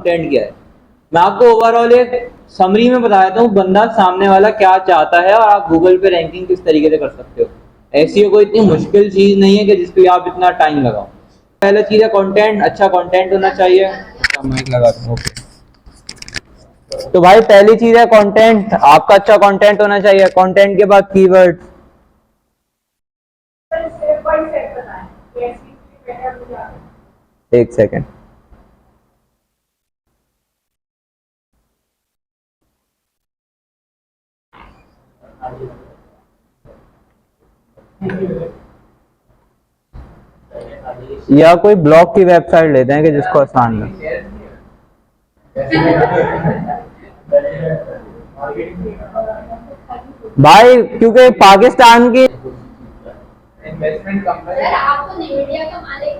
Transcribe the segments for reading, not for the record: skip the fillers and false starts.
Content क्या है। मैं आपको ओवरऑल एक समरी में बता देता हूँ बंदा सामने वाला क्या चाहता है और आप गूगल पे रैंकिंग किस तरीके से कर सकते हो। एसईओ कोई इतनी मुश्किल चीज नहीं है कि जिसके लिए आप इतना टाइम लगाओ। पहला चीज है कंटेंट, अच्छा कंटेंट होना चाहिए। माइक लगा दूं, ओके। तो भाई पहली चीज है कंटेंट, आपका अच्छा कंटेंट होना चाहिए। कंटेंट के बाद कीवर्ड्स। एक सेकेंड। या कोई ब्लॉग की वेबसाइट लेते हैं कि जिसको आसान है। भाई क्योंकि पाकिस्तान की इन्वेस्टमेंट कंपनी, आपको मीडिया का मालिक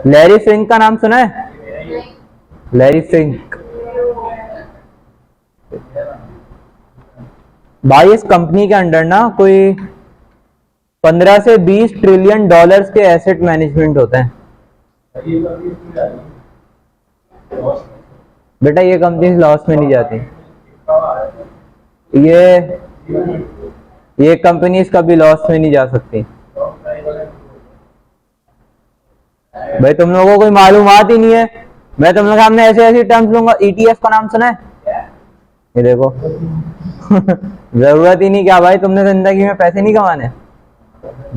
लैरी फिंक का नाम सुना है? लैरी फिंक भाई इस कंपनी के अंडर ना कोई 15 से 20 ट्रिलियन डॉलर्स के एसेट मैनेजमेंट होते हैं। बेटा ये कंपनी लॉस में नहीं जाती, ये कंपनीज कभी लॉस में नहीं जा सकती। भाई तुम लोगों को कोई मालूमात ही नहीं है। मैं तुम लोग सामने ऐसे ऐसे टर्म्स लूंगा। ईटीएफ का नाम सुना है? ये देखो जरूरत ही नहीं क्या भाई, तुमने जिंदगी में पैसे नहीं कमाने,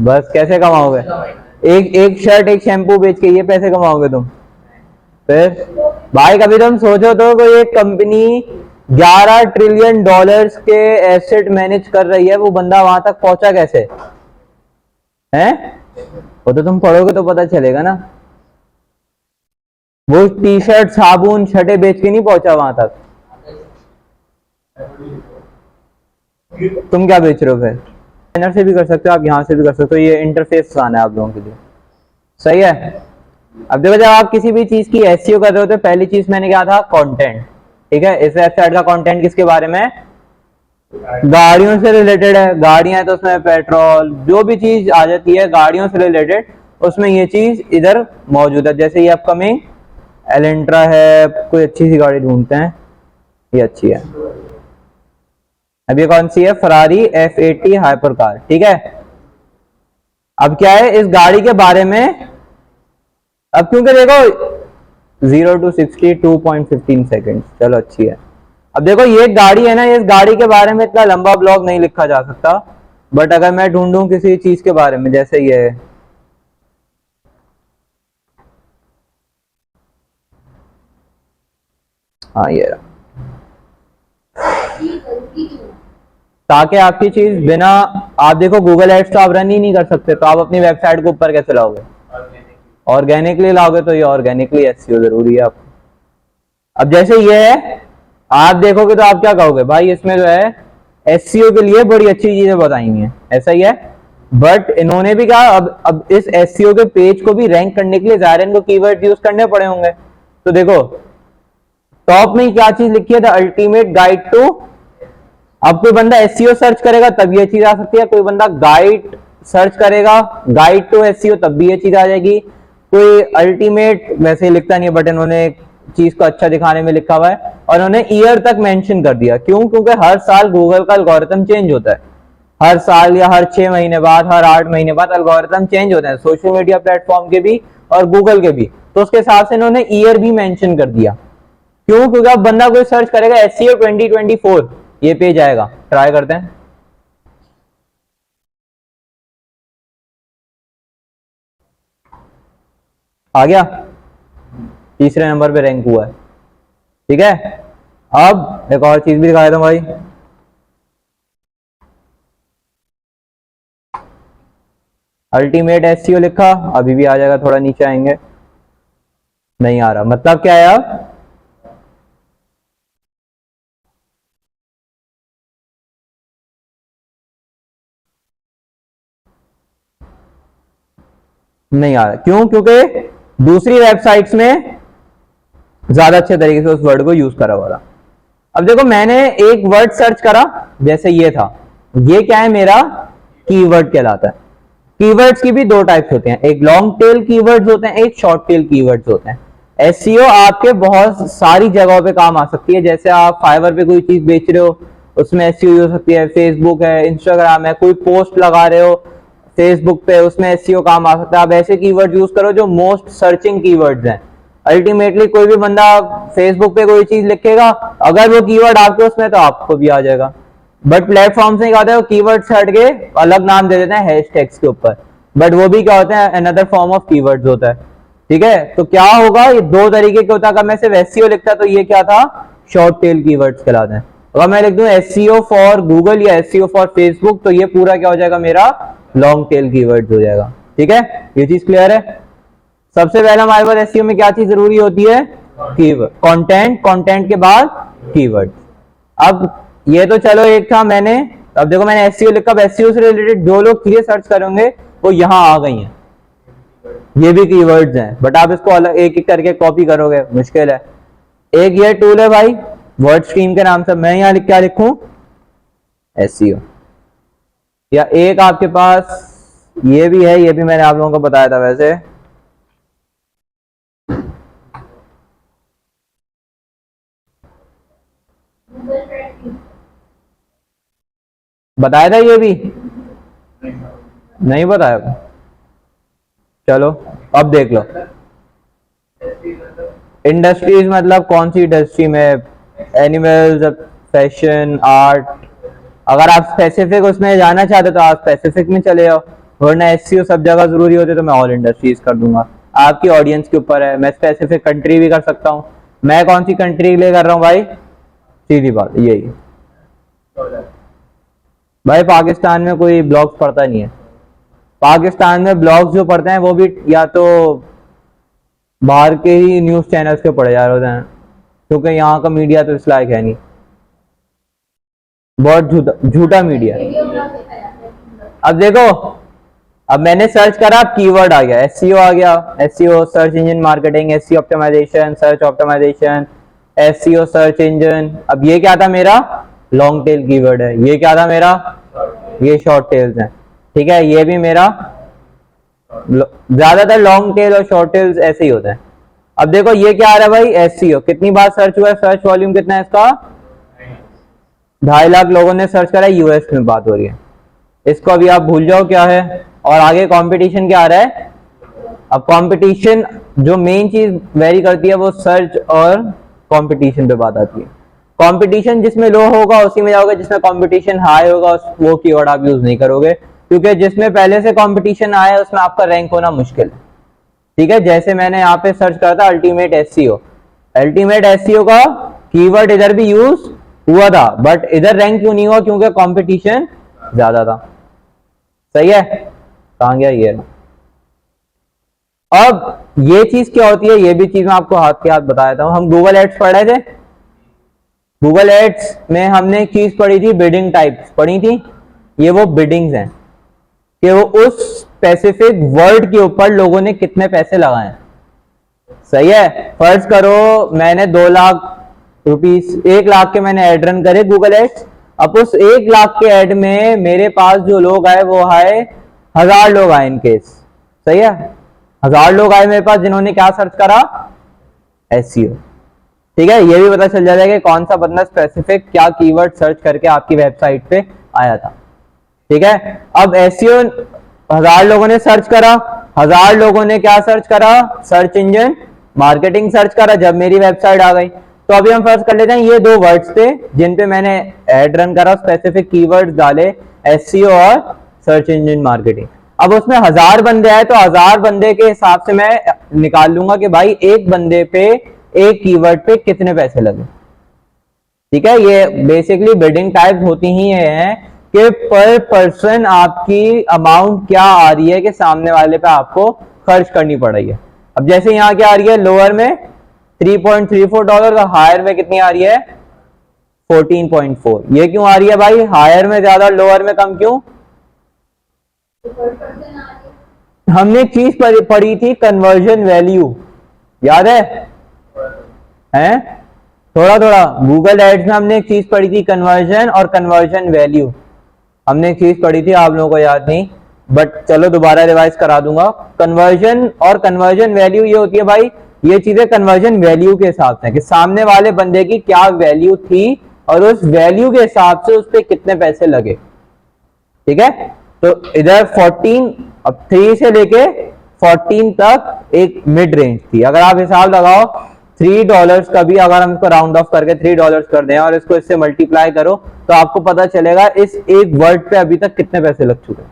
बस कैसे कमाओगे? एक शर्ट एक शैम्पू बेच के ये पैसे कमाओगे तुम? फिर भाई कभी तुम सोचो तो कोई एक कंपनी 11 ट्रिलियन डॉलर्स के एसेट मैनेज कर रही है, वो बंदा वहां तक पहुंचा कैसे है? वो तो तुम पढ़ोगे तो पता चलेगा ना। वो टी शर्ट साबुन छठे बेच के नहीं पहुंचा वहां तक। तुम क्या बेच रहे हो? फिर बैनर से भी कर सकते हो, आप यहां से भी कर सकते हो। ये इंटरफेस आना है आप लोगों के लिए, सही है। अब देखो जब आप किसी भी चीज की एसईओ कर रहे हो तो पहली चीज मैंने क्या था, कंटेंट। ठीक है, इस वेबसाइट का कंटेंट किसके बारे में? गाड़ियों से रिलेटेड है। गाड़ियां है तो उसमें पेट्रोल जो भी चीज आ जाती है गाड़ियों से रिलेटेड, उसमें ये चीज इधर मौजूद है। जैसे ये अपकमिंग एलेंट्रा है, कोई अच्छी सी गाड़ी ढूंढते हैं, ये अच्छी है। अब ये कौन सी है? Ferrari F80 hyper car. ठीक है, अब क्या है इस गाड़ी के बारे में? अब क्योंकि देखो 0 to 60 2.15 सेकेंड, चलो अच्छी है। अब देखो ये गाड़ी है ना, इस गाड़ी के बारे में इतना लंबा ब्लॉग नहीं लिखा जा सकता, बट अगर मैं ढूंढूं किसी चीज के बारे में, जैसे ये है, हाँ ये रहा, ताकि आपकी चीज बिना, आप देखो गूगल एड्स तो आप रन ही नहीं कर सकते, तो आप अपनी वेबसाइट को ऊपर कैसे लाओगे? ऑर्गेनिकली लाओगे, तो ये ऑर्गेनिकली एसईओ जरूरी है आपको। अब जैसे ये है, आप देखोगे तो आप क्या कहोगे? भाई इसमें जो है एसईओ के लिए बड़ी अच्छी चीजें बताई हैं, ऐसा ही है। बट इन्होंने भी कहा अब इस एसईओ के पेज को भी रैंक करने के लिए ज़ाहिर इनको कीवर्ड यूज करने पड़े होंगे। तो देखो टॉप में क्या चीज लिखी है? The ultimate guide to. अब कोई बंदा एसईओ सर्च करेगा तब ये चीज आ सकती है, कोई बंदा गाइड सर्च करेगा गाइड टू एसईओ तब भी ये चीज आ जाएगी। कोई अल्टीमेट वैसे लिखता नहीं है, बट इन्होंने चीज को अच्छा दिखाने में लिखा हुआ है और उन्होंने ईयर तक मेंशन कर दिया। क्यों? क्योंकि हर साल गूगल का एल्गोरिथम चेंज होता है, हर साल या हर 6 महीने बाद, हर 8 महीने बाद एल्गोरिथम चेंज होता है, सोशल मीडिया प्लेटफॉर्म के भी और गूगल के भी। तो उसके हिसाब से इन्होंने ईयर भी मेंशन कर दिया। क्यों? क्योंकि अब बंदा कोई सर्च करेगा एसईओ 2024, ये पेज आएगा। ट्राई करते हैं, आ गया, तीसरे नंबर पे रैंक हुआ है। ठीक है, अब एक और चीज भी दिखा देता हूं भाई। अल्टीमेट एसईओ लिखा, अभी भी आ जाएगा, थोड़ा नीचे आएंगे, नहीं आ रहा। मतलब क्या है? अब नहीं आ रहा। क्यों? क्योंकि दूसरी वेबसाइट्स में ज्यादा अच्छे तरीके से उस वर्ड को यूज करा हुआ था। अब देखो मैंने एक वर्ड सर्च करा, जैसे ये था, ये क्या है? मेरा कीवर्ड कहलाता है। कीवर्ड्स की भी दो टाइप्स होते हैं, एक लॉन्ग टेल कीवर्ड्स होते हैं, एक शॉर्ट टेल कीवर्ड्स होते हैं। एसईओ आपके बहुत सारी जगहों पे काम आ सकती है, जैसे आप फाइवर पे कोई चीज बेच रहे हो, उसमें एसईओ हो सकती है, फेसबुक है, इंस्टाग्राम है, कोई पोस्ट लगा रहे हो फेसबुक पे, उसमें एसईओ काम आ सकता है। आप ऐसे कीवर्ड यूज करो जो मोस्ट सर्चिंग कीवर्ड्स हैं। अल्टीमेटली कोई भी बंदा फेसबुक पे कोई चीज लिखेगा, अगर वो कीवर्ड आपके उसमें तो आपको भी आ जाएगा। बट प्लेटफॉर्म से क्या होता है, वो कीवर्ड हट के अलग नाम दे देते हैं हैशटैग्स के ऊपर, बट वो भी क्या होते हैं, अनदर फॉर्म ऑफ कीवर्ड्स होता है। ठीक है, तो क्या होगा, ये दो तरीके के होता है। अगर मैं सिर्फ एसईओ लिखता तो ये क्या था, शॉर्ट टेल कीवर्ड्स कहलाते हैं। अगर मैं लिख दूं एसईओ फॉर गूगल या एसईओ फॉर फेसबुक, तो ये पूरा क्या हो जाएगा, मेरा लॉन्ग टेल कीवर्ड्स हो जाएगा। ठीक है, ये चीज क्लियर है। सबसे पहले हमारे पास एसईओ में क्या चीज जरूरी होती है, कीवर्ड, कंटेंट, कंटेंट के बाद कीवर्ड। अब ये तो चलो एक था मैंने, अब देखो मैंने एसईओ लिखा, एसईओ से रिलेटेड जो लोग चीजें सर्च करेंगे वो यहां आ गई हैं, ये भी कीवर्ड्स हैं, बट आप इसको अलग एक एक करके कॉपी करोगे मुश्किल है। एक ये टूल है भाई वर्ड स्ट्रीम के नाम से, मैं यहां क्या लिखूं, एसईओ। या एक आपके पास ये भी है, ये भी मैंने आप लोगों को बताया था वैसे, बताया था ये भी, नहीं बताया, चलो अब देख लो। इंडस्ट्रीज मतलब कौन सी इंडस्ट्री में, एनिमल्स, फैशन, आर्ट। अगर आप स्पेसिफिक उसमें जाना चाहते तो आप स्पेसिफिक में चले जाओ, वरना एसईओ सब जगह जरूरी होती है तो मैं ऑल इंडस्ट्रीज कर दूंगा। आपकी ऑडियंस के ऊपर है, मैं स्पेसिफिक कंट्री भी कर सकता हूँ। मैं कौन सी कंट्री के लिए कर रहा हूँ भाई, सीधी बात यही भाई, पाकिस्तान में कोई ब्लॉग्स पढ़ता नहीं है। पाकिस्तान में ब्लॉग्स जो पढ़ते हैं वो भी या तो बाहर के ही न्यूज चैनल्स के पढ़े जा रहे होते हैं, क्योंकि यहाँ का मीडिया तो इस लायक है नहीं, बहुत झूठा मीडिया। अब देखो, अब मैंने सर्च करा, कीवर्ड आ गया, एसईओ आ गया, SEO search engine marketing, SEO optimisation, search optimisation, SEO search engine. अब ये क्या था मेरा, लॉन्ग टेल कीवर्ड है, ये क्या था मेरा, ये शॉर्ट टेल्स है। ठीक है, ये भी मेरा, ज्यादातर लॉन्ग टेल और शॉर्ट टेल्स ऐसे ही होते हैं। अब देखो ये क्या आ रहा है भाई, एसईओ कितनी बार सर्च हुआ है, सर्च वॉल्यूम कितना है इसका, 2.5 लाख लोगों ने सर्च करा है, यूएस में बात हो रही है। इसको अभी आप भूल जाओ क्या है, और आगे कंपटीशन क्या आ रहा है। अब कंपटीशन जो मेन चीज वेरी करती है वो सर्च और कंपटीशन पे बात आती है। कंपटीशन जिसमें लो होगा उसी में जाओगे, जिसमें कंपटीशन हाई होगा वो कीवर्ड आप यूज नहीं करोगे, क्योंकि जिसमें पहले से कंपटीशन आया है उसमें आपका रैंक होना मुश्किल है। ठीक है, जैसे मैंने यहाँ पे सर्च करा था अल्टीमेट एसईओ, अल्टीमेट एसईओ का कीवर्ड इधर भी यूज हुआ था, बट इधर रैंक क्यों नहीं हुआ, क्योंकि कंपटीशन ज्यादा था। सही है, कहां गया ये। अब ये चीज क्या होती है, ये भी चीज मैं आपको हाथ के हाथ बताया था। हम गूगल एड्स पढ़ रहे थे, गूगल एड्स में हमने एक चीज पढ़ी थी, बिडिंग टाइप्स पढ़ी थी। ये वो बिडिंग्स हैं कि वो उस स्पेसिफिक वर्ड के ऊपर लोगों ने कितने पैसे लगाए। सही है, फर्ज करो मैंने 2 लाख रुपीस, 1 लाख के मैंने ऐड रन करे गूगल एड्स। अब उस 1 लाख के ऐड में मेरे पास जो लोग आए वो आए 1000 लोग आए इन केस। सही है, 1000 लोग आए मेरे पास जिन्होंने क्या सर्च करा, एसईओ। ठीक है, ये भी पता चल जाएगा कि कौन सा बंदा स्पेसिफिक क्या कीवर्ड सर्च करके आपकी वेबसाइट पे आया था। ठीक है, अब एसईओ 1000 लोगों ने सर्च करा, 1000 लोगों ने क्या सर्च करा, सर्च इंजन मार्केटिंग सर्च करा जब मेरी वेबसाइट आ गई। तो अभी हम फर्स्ट कर लेते हैं, ये 2 वर्ड्स थे जिन पे मैंने एड रन करा, स्पेसिफिक कीवर्ड्स डाले, एसईओ और सर्च इंजन मार्केटिंग। अब उसमें 1000 बंदे आए तो 1000 बंदे के हिसाब से मैं निकाल लूंगा कि भाई एक बंदे पे, एक कीवर्ड पे कितने पैसे लगे। ठीक है, ये बेसिकली बिडिंग टाइप्स होती ही हैं कि पर पर्सन आपकी अमाउंट क्या आ रही है कि सामने वाले पे आपको खर्च करनी पड़ रही है। अब जैसे यहाँ क्या आ रही है, लोअर में $3.34, तो हायर में कितनी आ रही है, 14.4। ये क्यों आ रही है भाई, हायर में ज्यादा लोअर में कम क्यों। हमने एक चीज पढ़ी थी, कन्वर्जन वैल्यू, याद है? हैं? थोड़ा थोड़ा गूगल एड्स में हमने एक चीज पढ़ी थी, कन्वर्जन और कन्वर्जन वैल्यू। हमने एक चीज पढ़ी थी, आप लोगों को याद नहीं, बट चलो दोबारा रिवाइज करा दूंगा। कन्वर्जन और कन्वर्जन वैल्यू ये होती है भाई, ये चीजें कन्वर्जन वैल्यू के हिसाब से कि सामने वाले बंदे की क्या वैल्यू थी और उस वैल्यू के हिसाब से उस पर कितने पैसे लगे। ठीक है, तो इधर 14, अब 3 से लेके 14 तक एक मिड रेंज थी। अगर आप हिसाब लगाओ $3 का भी, अगर हम इसको राउंड ऑफ करके $3 कर दें और इसको इससे मल्टीप्लाई करो तो आपको पता चलेगा इस एक वर्ड पे अभी तक कितने पैसे लग चुके हैं।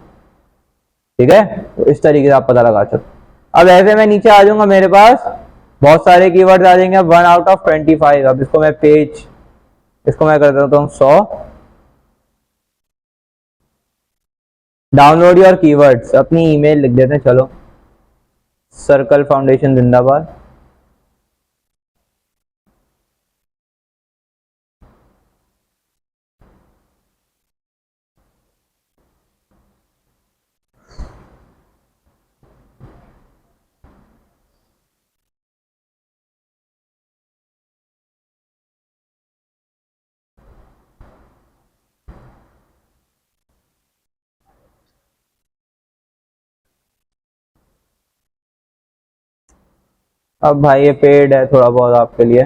ठीक है, तो इस तरीके से आप पता लगा सकते। अब ऐसे मैं नीचे आ जाऊंगा, मेरे पास बहुत सारे कीवर्ड्स आ जाएंगे। 1 आउट ऑफ 25। अब इसको मैं इसको मैं कर देता हूँ 100। डाउनलोड योर कीवर्ड्स, अपनी ईमेल लिख देते हैं। चलो, सर्कल फाउंडेशन जिंदाबाद। अब भाई ये पेड है थोड़ा बहुत आपके लिए।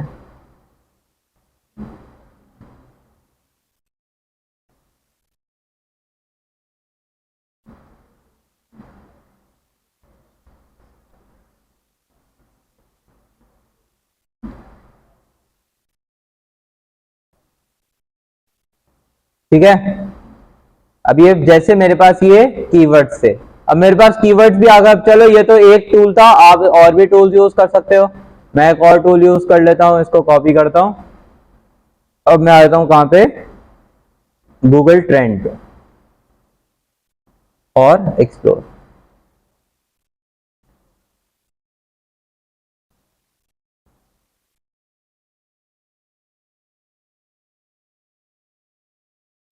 ठीक है, अब ये जैसे मेरे पास ये कीवर्ड्स थे, अब मेरे पास कीवर्ड्स भी आ गए। अब चलो, ये तो एक टूल था, आप और भी टूल्स यूज कर सकते हो। मैं एक और टूल यूज कर लेता हूं, इसको कॉपी करता हूं। अब मैं आ जाता हूं कहां पे, गूगल ट्रेंड पे और एक्सप्लोर।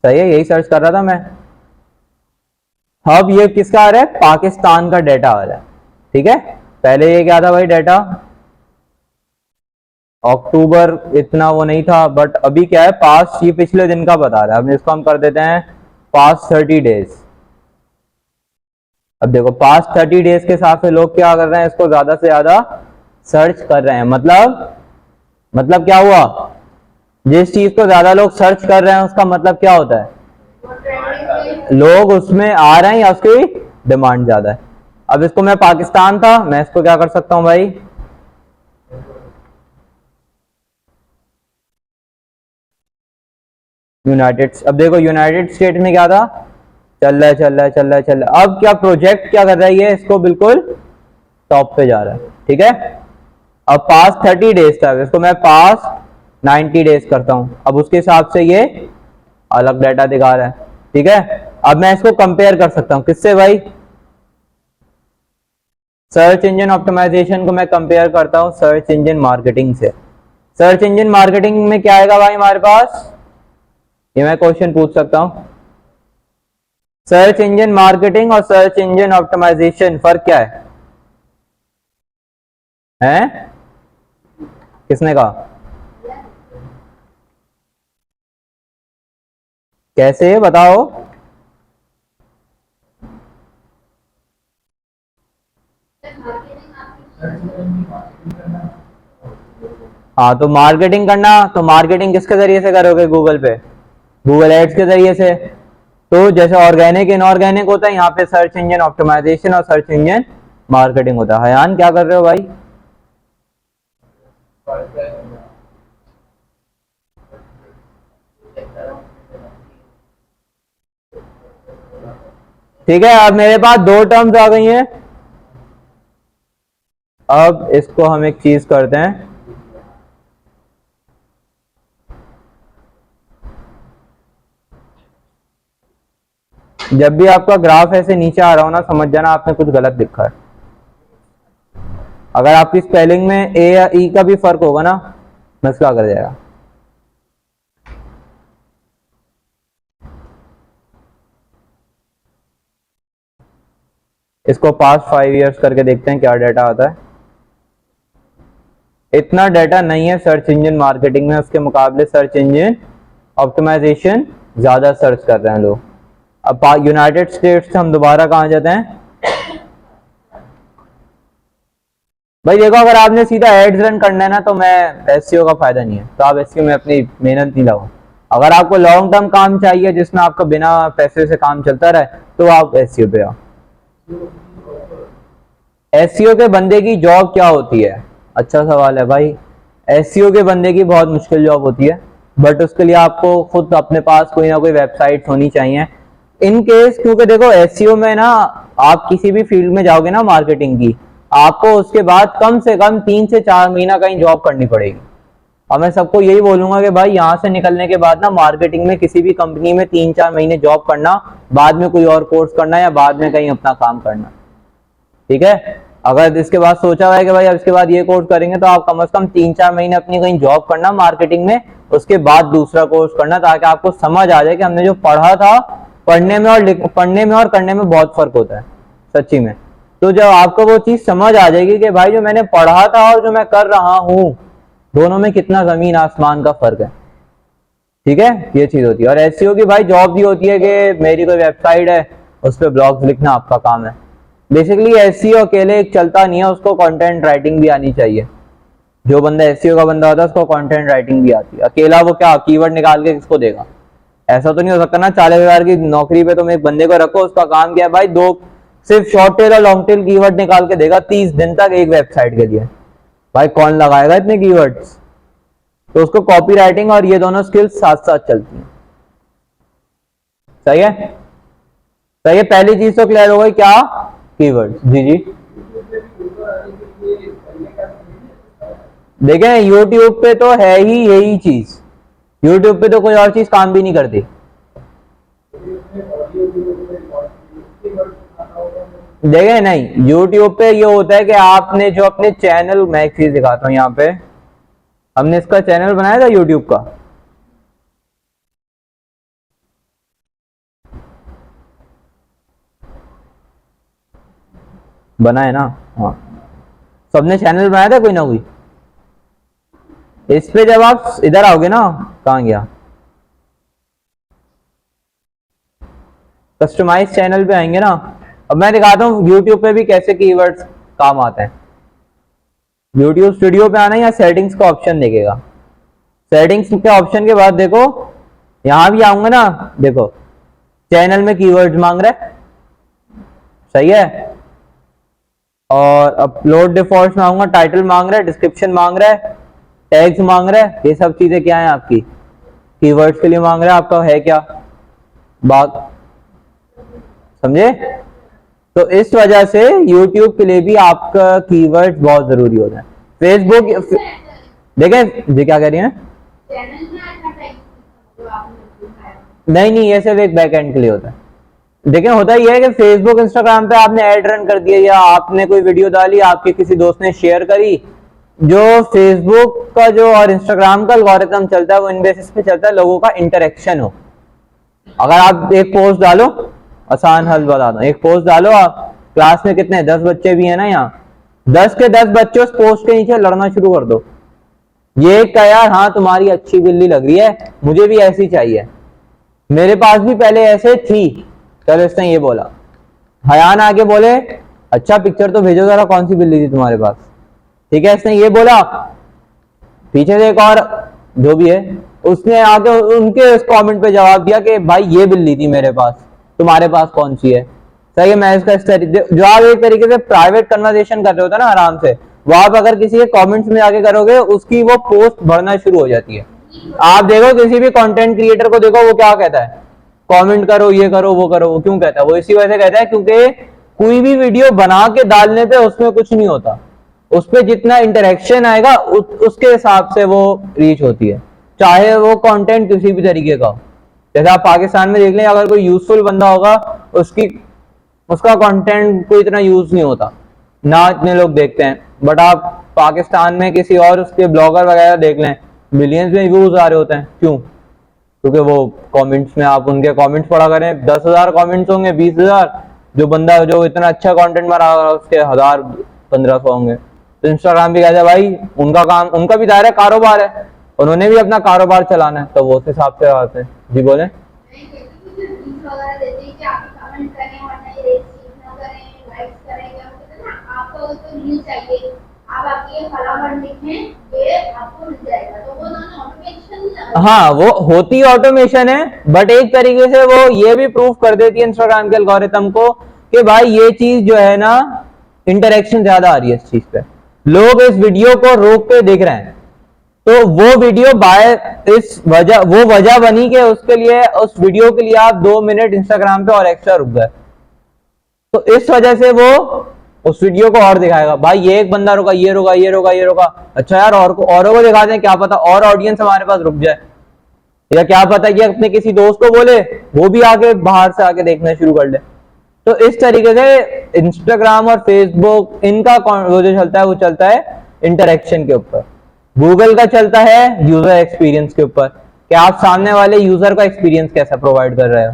सही है, यही सर्च कर रहा था मैं। अब ये किसका आ रहा है, पाकिस्तान का डेटा आ रहा है। ठीक है, पहले ये क्या था भाई, डेटा अक्टूबर इतना वो नहीं था, बट अभी क्या है, पास्ट, ये पिछले दिन का बता रहा है। अब इसको हम कर देते हैं पास्ट 30 डेज। अब देखो, पास्ट 30 डेज के हिसाब से लोग क्या कर रहे हैं, इसको ज्यादा से ज्यादा सर्च कर रहे हैं। मतलब क्या हुआ, जिस चीज को ज्यादा लोग सर्च कर रहे हैं उसका मतलब क्या होता है, लोग उसमें आ रहे हैं या उसकी डिमांड ज्यादा है। अब इसको मैं, पाकिस्तान था, मैं इसको क्या कर सकता हूं भाई, यूनाइटेड। अब देखो यूनाइटेड स्टेट में क्या था, चल रहा है। अब क्या प्रोजेक्ट क्या कर रहा है, ये इसको बिल्कुल टॉप पे जा रहा है। ठीक है, अब पास्ट 30 डेज था, इसको मैं पास्ट 90 डेज करता हूं। अब उसके हिसाब से ये अलग डाटा दिखा रहा है। ठीक है, अब मैं इसको कंपेयर कर सकता हूं किससे भाई, सर्च इंजन ऑप्टिमाइजेशन को मैं कंपेयर करता हूं सर्च इंजन मार्केटिंग से। सर्च इंजन मार्केटिंग में क्या आएगा भाई हमारे पास, ये मैं क्वेश्चन पूछ सकता हूं, सर्च इंजन मार्केटिंग और सर्च इंजन ऑप्टिमाइजेशन फर्क क्या है? हैं? किसने कहा? कैसे बताओ? हाँ, तो मार्केटिंग करना, तो मार्केटिंग किसके जरिए से करोगे, गूगल पे, गूगल एड्स के जरिए से। तो जैसे ऑर्गेनिक इनऑर्गेनिक होता है, यहाँ पे सर्च इंजन ऑप्टिमाइजेशन और सर्च इंजन मार्केटिंग होता है। हयान क्या कर रहे हो भाई? ठीक है, अब मेरे पास दो टर्म्स आ गई हैं। अब इसको हम एक चीज करते हैं, जब भी आपका ग्राफ ऐसे नीचे आ रहा हो ना, समझ जाना आपने कुछ गलत लिखा है। अगर आपकी स्पेलिंग में ए या ई का भी फर्क होगा ना, मसला कर जाएगा। इसको पास्ट 5 इयर्स करके देखते हैं क्या डाटा आता है। इतना डाटा नहीं है सर्च इंजन मार्केटिंग में, उसके मुकाबले सर्च इंजन ऑप्टिमाइजेशन ज्यादा सर्च कर रहे हैं लोग। अब यूनाइटेड स्टेट्स से हम दोबारा कहाँ जाते हैं भाई। देखो अगर आपने सीधा एड्स रन करना है ना तो मैं एसईओ का फायदा नहीं है, तो आप एसईओ में अपनी मेहनत नहीं लगाओ। अगर आपको लॉन्ग टर्म काम चाहिए जिसमें आपका बिना पैसे से काम चलता रहे तो आप एसईओ पे आओ। एसईओ के बंदे की जॉब क्या होती है? अच्छा सवाल है भाई। एसईओ के बंदे की बहुत मुश्किल जॉब होती है, बट उसके लिए आपको खुद अपने पास कोई ना कोई वेबसाइट होनी चाहिए इन केस, क्योंकि देखो एसईओ में ना आप किसी भी फील्ड में जाओगे ना मार्केटिंग की, आपको उसके बाद कम से कम 3 से 4 महीना कहीं जॉब करनी पड़ेगी। और मैं सबको यही बोलूंगा कि भाई यहाँ से निकलने के बाद ना मार्केटिंग में किसी भी कंपनी में 3-4 महीने जॉब करना, बाद में कोई और कोर्स करना या बाद में कहीं अपना काम करना, ठीक है। अगर इसके बाद सोचा हुआ है कि भाई अब इसके बाद ये कोर्स करेंगे तो आप कम से कम 3-4 महीने अपनी कहीं जॉब करना मार्केटिंग में, उसके बाद दूसरा कोर्स करना, ताकि आपको समझ आ जाए कि हमने जो पढ़ा था, पढ़ने में और करने में बहुत फर्क होता है सच्ची में। तो जब आपको वो चीज समझ आ जाएगी कि भाई जो मैंने पढ़ा था और जो मैं कर रहा हूं दोनों में कितना जमीन आसमान का फर्क है, ठीक है, ये चीज होती है। और एसईओ की भाई जॉब भी होती है कि मेरी कोई वेबसाइट है उस पर ब्लॉग्स लिखना आपका काम है। बेसिकली एसईओ अकेले एक चलता नहीं है, उसको कंटेंट राइटिंग भी आनी चाहिए। जो बंदा एसईओ का बंदा होता है उसको कंटेंट राइटिंग भी आती है। अकेला वो क्या कीवर्ड निकाल के किसको देगा? ऐसा तो नहीं हो सकता ना 40,000 की नौकरी पे तुम एक बंदे को रखो, उसका काम क्या है भाई, सिर्फ शॉर्ट टेल और लॉन्ग टेल कीवर्ड निकाल के देगा 30 दिन तक एक वेबसाइट के लिए। भाई कौन लगाएगा इतने कीवर्ड्स? तो उसको कॉपी राइटिंग और ये दोनों स्किल्स साथ साथ चलती हैं। सही है, सही है। पहली चीज तो क्लियर हो गई, क्या? कीवर्ड्स। जी जी, देखें यूट्यूब पे तो है ही यही चीज, यूट्यूब पे तो कोई और चीज काम भी नहीं करती। देखें नहीं, यूट्यूब पे ये होता है कि आपने जो अपने चैनल, मैं एक चीज दिखाता हूँ यहाँ पे, हमने इसका चैनल बनाया था यूट्यूब का, बनाए ना, हाँ सबने चैनल बनाया था कोई ना कोई। इस पे जब आप इधर आओगे ना, कहाँ गया, कस्टमाइज चैनल पे आएंगे ना, अब मैं दिखाता हूँ यूट्यूब पे भी कैसे कीवर्ड्स काम आते हैं। यूट्यूब स्टूडियो पे आना या सेटिंग्स का ऑप्शन देखेगा, सेटिंग्स के ऑप्शन के बाद देखो यहां भी आऊंगा ना, देखो चैनल में कीवर्ड्स मांग रहा है, सही है, और अपलोड डिफॉल्ट में आऊंगा, टाइटल मांग रहा है, डिस्क्रिप्शन मांग रहा है, टैग्स मांग रहा है, ये सब चीजें क्या है आपकी कीवर्ड्स के लिए मांग रहा है, आपका है क्या बात, समझे। तो इस वजह से YouTube के लिए भी आपका कीवर्ड बहुत जरूरी होता है। फेसबुक देखें जी क्या कह रही हैं, नहीं नहीं ये सिर्फ एक बैक एंड के लिए होता है। देखें होता ही है कि फेसबुक इंस्टाग्राम पे आपने ऐड रन कर दिया या आपने कोई वीडियो डाली, आपके किसी दोस्त ने शेयर करी, जो फेसबुक का जो और इंस्टाग्राम का एल्गोरिथम चलता है वो इन बेसिस पे चलता है लोगों का इंटरेक्शन हो। अगर आप एक पोस्ट डालो, आसान हल बता दो, एक पोस्ट डालो, आप क्लास में कितने 10 बच्चे भी है ना, यहाँ 10 के 10 बच्चे उस पोस्ट के नीचे लड़ना शुरू कर दो, ये क्या यार, हाँ तुम्हारी अच्छी बिल्ली लग रही है, मुझे भी ऐसी चाहिए, मेरे पास भी पहले ऐसे थी, चलो इसने ये बोला, हयान आके बोले अच्छा पिक्चर तो भेजो जरा कौन सी बिल्ली थी तुम्हारे पास, ठीक है, इसने ये बोला, पीछे से एक और जो भी है उसने आके उनके उस कमेंट पे जवाब दिया कि भाई ये बिल्ली थी मेरे पास, तुम्हारे पास कौन सी है। सही है, मैं इसका जो आप एक तरीके से प्राइवेट कन्वर्सेशन कर रहे होते हैं ना आराम से, वो आप अगर किसी के कमेंट्स में जाके करोगे उसकी वो पोस्ट बढ़ना शुरू हो जाती है। आप देखो किसी भी कंटेंट क्रिएटर को देखो वो क्या कहता है, कमेंट करो, ये करो, वो करो, वो क्यों कहता है, वो इसी वजह से कहता है क्योंकि कोई भी वीडियो बना के डालने पे उसमें कुछ नहीं होता, उस पर जितना इंटरेक्शन आएगा उसके हिसाब से वो रीच होती है, चाहे वो कंटेंट किसी भी तरीके का हो। जैसे आप पाकिस्तान में देख लें, अगर कोई यूजफुल बंदा होगा उसका कंटेंट कोई इतना यूज नहीं होता, ना इतने लोग देखते हैं, बट आप पाकिस्तान में किसी और उसके ब्लॉगर वगैरह देख लें, मिलियंस में व्यूज आ रहे होते हैं, क्यों? क्योंकि वो कमेंट्स में आप उनके कमेंट्स पढ़ा करें, 10,000 कमेंट्स होंगे, 20,000, जो बंदा जो इतना अच्छा कंटेंट बना रहा है उसके 1,000-1,500 होंगे। तो इंस्टाग्राम भी कहता है भाई उनका काम, उनका भी दायरा कारोबार है, उन्होंने भी अपना कारोबार चलाना है, तो वो उस हिसाब से आते हैं। जी बोले। रील चाहिए, आप आपके ये फलाफल लिखें, ये आपको मिल जाएगा। तो वो दोनों ऑटोमेशन, हाँ वो होती ऑटोमेशन है, बट एक तरीके से वो ये भी प्रूव कर देती है इंस्टाग्राम के एल्गोरिथम को कि भाई ये चीज जो है ना, इंटरेक्शन ज्यादा आ रही है इस चीज पे, लोग इस वीडियो को रोक के देख रहे हैं, तो वो वीडियो बाय इस वजह, वो वजह बनी कि उसके लिए, उस वीडियो के लिए आप 2 मिनट इंस्टाग्राम पे और एक्स्ट्रा रुक गए, तो इस वजह से वो उस वीडियो को और दिखाएगा। भाई ये एक बंदा रुका, ये रुका, ये रुका, ये रुका, अच्छा यार और को, औरों को दिखा दें, क्या पता और ऑडियंस हमारे पास रुक जाए, या क्या पता कि अपने किसी दोस्त को बोले वो भी आके बाहर से आके देखना शुरू कर ले। तो इस तरीके से इंस्टाग्राम और फेसबुक इनका वो जो चलता है वो चलता है इंटरेक्शन के ऊपर, गूगल का चलता है यूजर एक्सपीरियंस के ऊपर कि आप सामने वाले यूजर का एक्सपीरियंस कैसा प्रोवाइड कर रहे हो,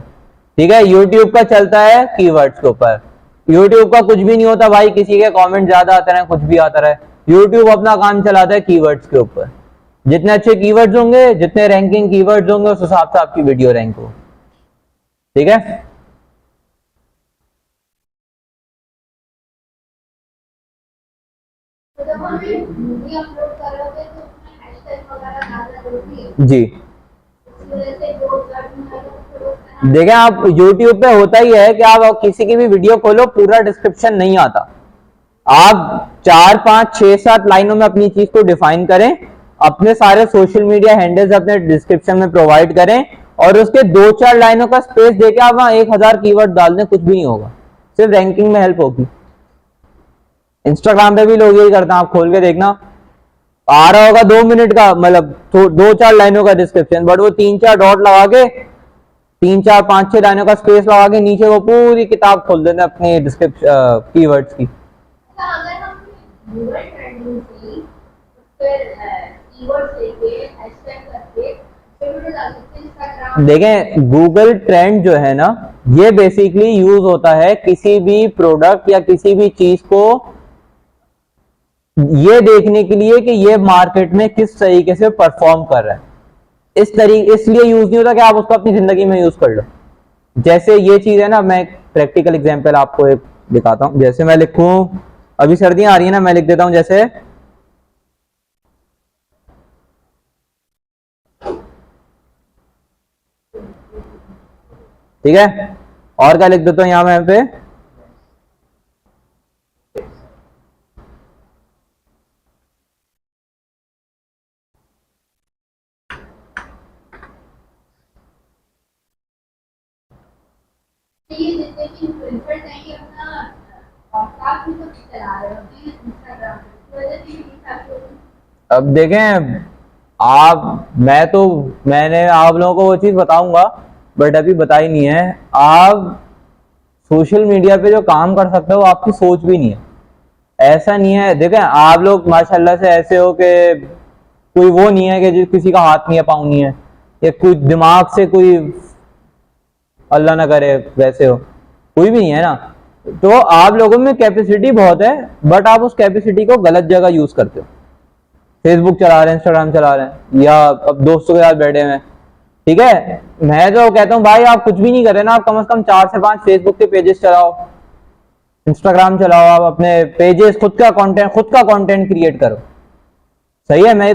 ठीक है। यूट्यूब का चलता है कीवर्ड्स के ऊपर, यूट्यूब का कुछ भी नहीं होता भाई, किसी के कमेंट ज्यादा आते रहे, कुछ भी आता रहे, यूट्यूब अपना काम चलाता है कीवर्ड्स के ऊपर, जितने अच्छे कीवर्ड्स होंगे, जितने रैंकिंग कीवर्ड्स होंगे, उस हिसाब से आपकी वीडियो रैंक हो, ठीक है। तो जब हम मूवी अपलोड कर रहे होते हैं तो उसमें हैशटैग वगैरह डालना जरूरी है, जी इस वजह से जो सर्च देखें, आप YouTube पे होता ही है कि आप किसी की भी वीडियो खोलो, पूरा डिस्क्रिप्शन नहीं आता, आप 4, 5, 6, 7 लाइनों में अपनी चीज को डिफाइन करें, अपने सारे सोशल मीडिया हैंडल्स अपने डिस्क्रिप्शन में प्रोवाइड करें, और उसके 2-4 लाइनों का स्पेस देके आप वहां 1000 कीवर्ड डाल दें, कुछ भी नहीं होगा, सिर्फ रैंकिंग में हेल्प होगी। इंस्टाग्राम पे भी लोग यही करते हैं, आप खोल के देखना, आ रहा होगा 2 मिनट का, मतलब 2-4 लाइनों का डिस्क्रिप्शन, बट वो 3-4 डॉट लगा के, 3-4, 5-6 लाइनों का स्पेस लगा के नीचे वो पूरी किताब खोल देते हैं अपनी डिस्क्रिप्शन कीवर्ड्स की। अगर हम गूगल ट्रेंडिंग से फिर कीवर्ड्स लेके हैशटैग करके फिर वीडियो डाल सकते हैं इंस्टाग्राम। देखें गूगल ट्रेंड जो है ना, ये बेसिकली यूज होता है किसी भी प्रोडक्ट या किसी भी चीज को ये देखने के लिए कि ये मार्केट में किस तरीके से परफॉर्म कर रहा है, इसलिए यूज नहीं होता कि आप उसको अपनी जिंदगी में यूज कर लो। जैसे ये चीज है ना, मैं एक प्रैक्टिकल एग्जांपल आपको एक दिखाता हूं, जैसे मैं लिखूं, अभी सर्दियां आ रही है ना, मैं लिख देता हूं जैसे ठीक है, और क्या लिख देता हूं यहां मैं पे, ये जितने भी इन्फ्लुएंसर्स हैं ये अपना पॉडकास्ट भी तो चला रहे होते हैं इंस्टाग्राम पे, तो वजह से भी काफी होती है। अब देखें मैंने आप लोगों को वो चीज बताऊंगा, बट अभी बताई नहीं है। आप सोशल मीडिया पे जो काम कर सकते हो आपकी सोच भी नहीं है, ऐसा नहीं है। देखें आप लोग माशाल्लाह से ऐसे हो कि कोई वो नहीं है कि किसी का हाथ नहीं है, पाँव नहीं है, या कोई दिमाग से कोई अल्लाह ना करे वैसे हो, कोई भी नहीं है ना। तो आप लोगों में कैपेसिटी बहुत है, बट आप उस कैपेसिटी को गलत जगह यूज करते हो, फेसबुक चला रहे हैं, इंस्टाग्राम चला रहे हैं, या अब दोस्तों के साथ बैठे हुए हैं, ठीक है। मैं तो कहता हूँ भाई आप कुछ भी नहीं कर रहे ना, आप कम से कम 4 से 5 फेसबुक के पेजेस चलाओ, इंस्टाग्राम चलाओ, आप अपने पेजेस खुद का कंटेंट क्रिएट करो, सही है। मैं